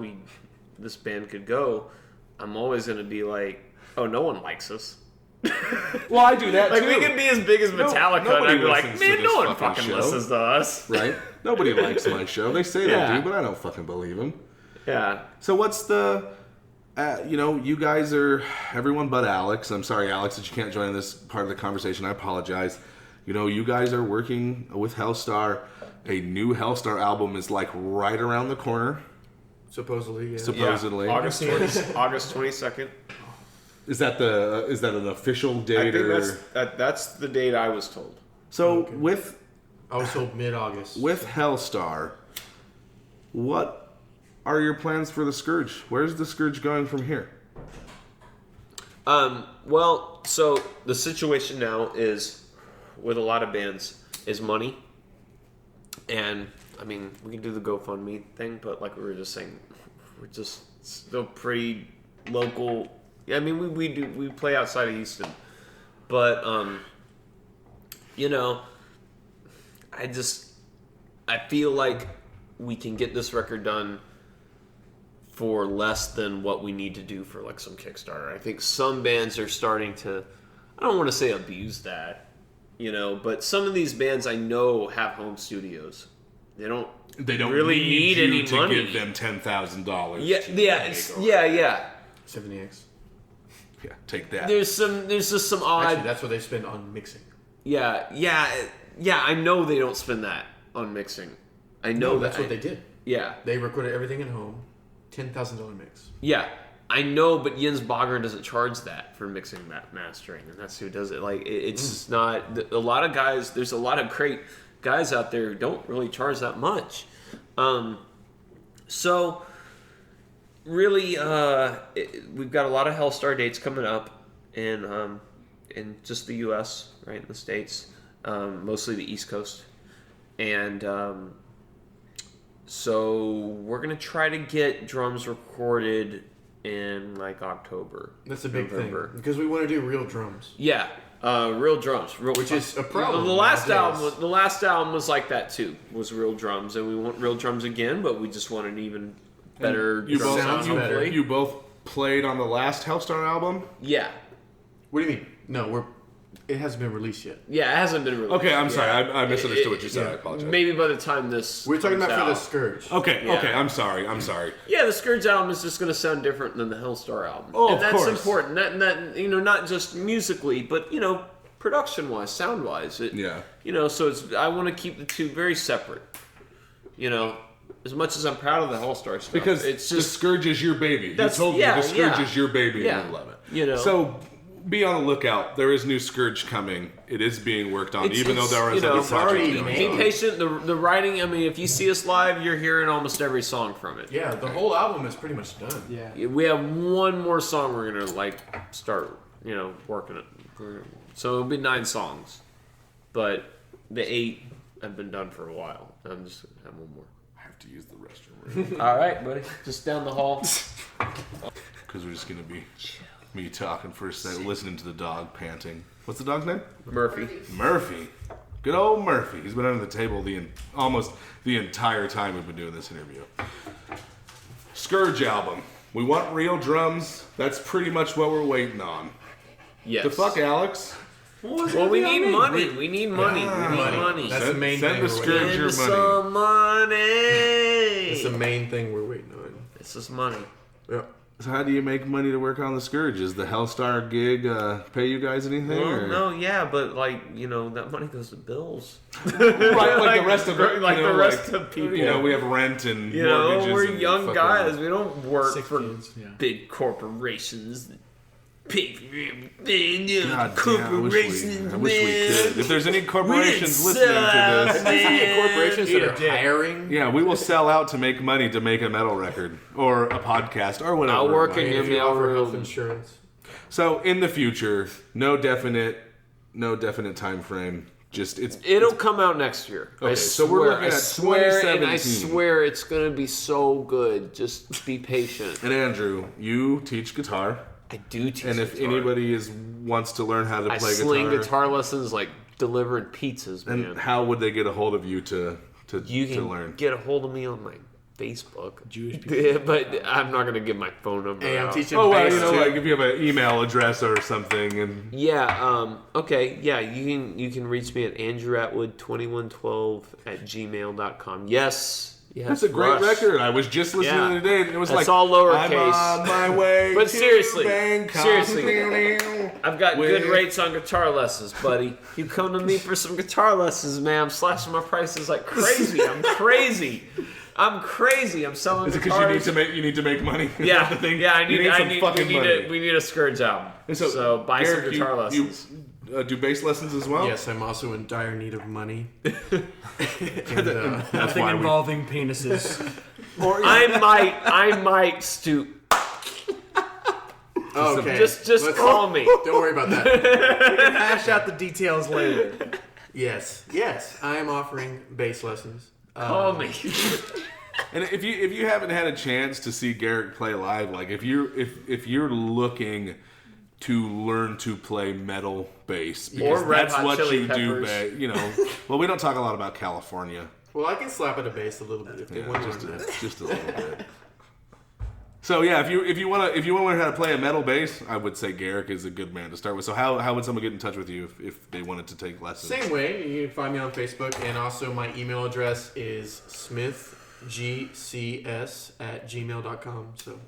this band could go, I'm always going to be like, oh, no one likes us. Well, I do that Like, too. we could be as big as Metallica, and nobody I'd be like, listens to man, this no one fucking fucking show." listens to us. Right? Nobody likes my show. They say Yeah. they do, but I don't fucking believe them. Yeah. So what's the, you guys are, everyone but Alex. I'm sorry, Alex, that you can't join this part of the conversation. I apologize. You guys are working with Hellstar. A new Hellstar album is like right around the corner. Supposedly, yeah. Supposedly. Yeah. August 22nd. Is that an official date? I think that's the date I was told. So Okay. I was told mid-August. with Hellstar, what are your plans for the Scourge? Where's the Scourge going from here? Well, so the situation now is with a lot of bands is money. And I mean, we can do the GoFundMe thing, but like we were just saying, we're just still pretty local. Yeah, I mean, we play outside of Houston, but I feel like we can get this record done for less than what we need to do for like some Kickstarter. I think some bands are starting to, I don't want to say abuse that, but some of these bands I know have home studios. They don't really need you any to money. give them $10,000. Yeah, yeah. 70X. Yeah, take that. There's just some odd. Actually, that's what they spend on mixing. Yeah. I know they don't spend that on mixing. I know No, that's what they did. Yeah, They recorded everything at home. $10,000 mix. yeah. I know, but Jens Bogren doesn't charge that for mixing, mastering, and that's who does it. Like, it's not a lot of guys. There's a lot of great guys out there who don't really charge that much. So really, we've got a lot of Hellstar dates coming up in just the U.S., right, in the States, mostly the East Coast, and so we're gonna try to get drums recorded in like October. That's a big November. thing. Because we want to do real drums. Yeah, real drums, Which is a problem The last nowadays. album was like that too. Was real drums, and we want real drums again, but we just want an even better You drum both, sound. sounds better. hopefully. you both played on the last Hellstar album? Yeah, What do you mean? No, it hasn't been released yet. yeah, it hasn't been released. Okay, I'm sorry. Yeah. I misunderstood what you said. I apologize. Maybe by the time this We're talking comes about for the out. Scourge. Okay, Yeah. okay. I'm sorry. Yeah, the Scourge album is just going to sound different than the Hellstar album. Oh, and of that's course. important. That not just musically, but production-wise, sound-wise. Yeah. So I want to keep the two very separate. As much as I'm proud of the Hellstar stuff, Because it's the just Scourge is your baby. You That's- told me yeah, the Scourge yeah. is your baby Yeah. and you love it. So So be on the lookout. There is new Scourge coming. It is being worked on, It's- even though there are it's, other it's projects already going made. on. be patient. The writing. I mean, if you see us live, you're hearing almost every song from it. Yeah, the whole album is pretty much done. Yeah. We have one more song we're gonna start, working it. So it'll be 9 songs, but the 8 have been done for a while. I'm just gonna have one more. I have to use the restroom All right, buddy, just down the hall. because we're just gonna be me talking for a second, listening to the dog panting. What's the dog's name? Murphy. Murphy. Good old Murphy. He's been under the table almost the entire time we've been doing this interview. Scourge album. We want real drums. That's pretty much what we're waiting on. Yes. The fuck, Alex? Well, we need money. We need money. We need money. That's the main Send thing. the we're Scourge waiting your Give money. some money. That's the main thing we're waiting on. It's just money. Yeah. So how do you make money to work on the Scourge? Is the Hellstar gig pay you guys anything? Well, or? no, yeah, but that money goes to bills. Right, like the rest of it. like the rest of people. we have rent and mortgages. We're and young fucking- guys. We don't work Sick for kids, yeah. big corporations. Big God corporations, damn, I wish we could. If there's any corporations We listening suck, to this, There's any corporations that Eat a are dick. hiring. yeah, we will sell out to make money to make a metal record or a podcast or whatever. I'll work it might in be. your If you offer health mailroom. insurance. So in the future, no definite time frame. Just It'll come out next year. Okay, I so we're swear. looking at I swear, and I 2017. swear it's gonna be so good. Just be patient. And Andrew, you teach guitar, I do teach. and if guitar. anybody wants to learn how to I play sling guitar lessons like delivering pizzas, man. and how would they get a hold of you to You to can learn? get a hold of me on my Facebook. Jewish people. But I'm not gonna give my phone number Hey, I'm out. teaching Oh well, bass too. like if you have an email address or something, and Yeah, okay, yeah, you can reach me at andrewatwood2112 at gmail.com. Yes, Yeah, That's a great Rush. record. I was just listening Yeah. to it today, and it was That's like, all lowercase. I'm on my way But to seriously, Bangkok. I've got With- good rates on guitar lessons, buddy. You come to me for some guitar lessons, man. I'm slashing my prices like crazy. I'm crazy. I'm selling Is it guitars. because you need to make money? Is Yeah, that the thing? yeah. You need some fucking money. We need a Scourge album. And So buy Garrick, some guitar lessons. You do bass lessons as well? Yes, I'm also in dire need of money. and, Nothing why we- involving penises. I might stoop. okay. Just Let's- call me. Don't worry about that. Hash out the details later. Yes, I am offering bass lessons. Call me. And if you haven't had a chance to see Garrick play live, like if you're looking to learn to play metal bass, because Or Red that's Hot what Chili you Peppers. do. Well, we don't talk a lot about California. Well, I can slap at a bass a little bit if they want Just to learn that. a little bit. So yeah, if you want to learn how to play a metal bass, I would say Garrick is a good man to start with. So how would someone get in touch with you if they wanted to take lessons? Same way, you can find me on Facebook, and also my email address is smithgcs@gmail.com. So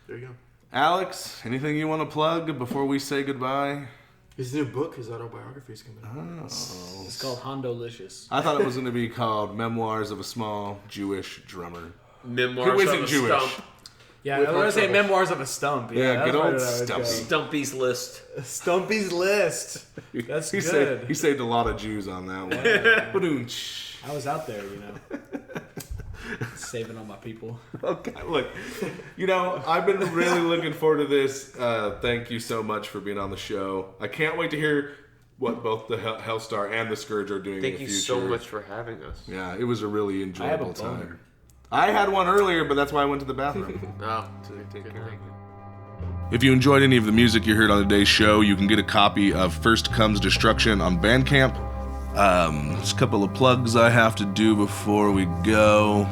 there you go. Alex, anything you want to plug before we say goodbye? His new book, his autobiography is coming out. It's called Hondo-licious. I thought it was going to be called Memoirs of a Small Jewish Drummer. Memoirs Who isn't of a Jewish? Stump. Yeah, With I was going to say trouble. Memoirs of a Stump. Yeah, that's good old where I would go. Stumpy. Stumpy's List. Stumpy's List. That's He good. he saved a lot of Jews on that one. Ba-doom-tsh. I was out there, saving all my people. Okay, look, I've been really looking forward to this. Thank you so much for being on the show. I can't wait to hear what both the Hellstar and the Scourge are doing in Thank the you future. so much for having us. Yeah, it was a really enjoyable boner. time. I had one earlier, but that's why I went to the bathroom. Oh, Take care. If you enjoyed any of the music you heard on today's show, you can get a copy of First Comes Destruction on Bandcamp. There's a couple of plugs I have to do before we go.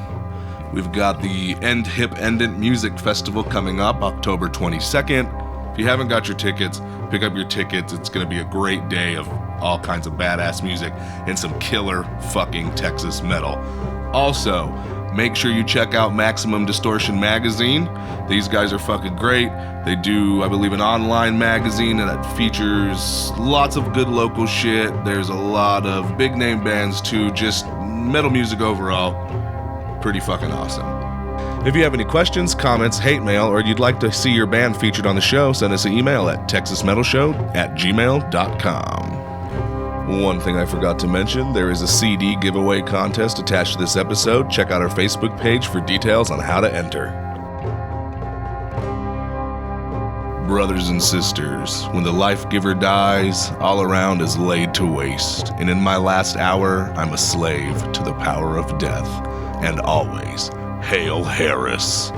We've got the End Hip Endant Music Festival coming up October 22nd. If you haven't got your tickets, pick up your tickets. It's going to be a great day of all kinds of badass music and some killer fucking Texas metal. Also, make sure you check out Maximum Distortion Magazine. These guys are fucking great. They do, I believe, an online magazine that features lots of good local shit. There's a lot of big name bands too, just metal music overall. Pretty fucking awesome. If you have any questions, comments, hate mail, or you'd like to see your band featured on the show, send us an email at texasmetalshow@gmail.com. One thing I forgot to mention, there is a CD giveaway contest attached to this episode. Check out our Facebook page for details on how to enter. Brothers and sisters, when the life giver dies, all around is laid to waste, and in my last hour, I'm a slave to the power of death. And always, hail Harris.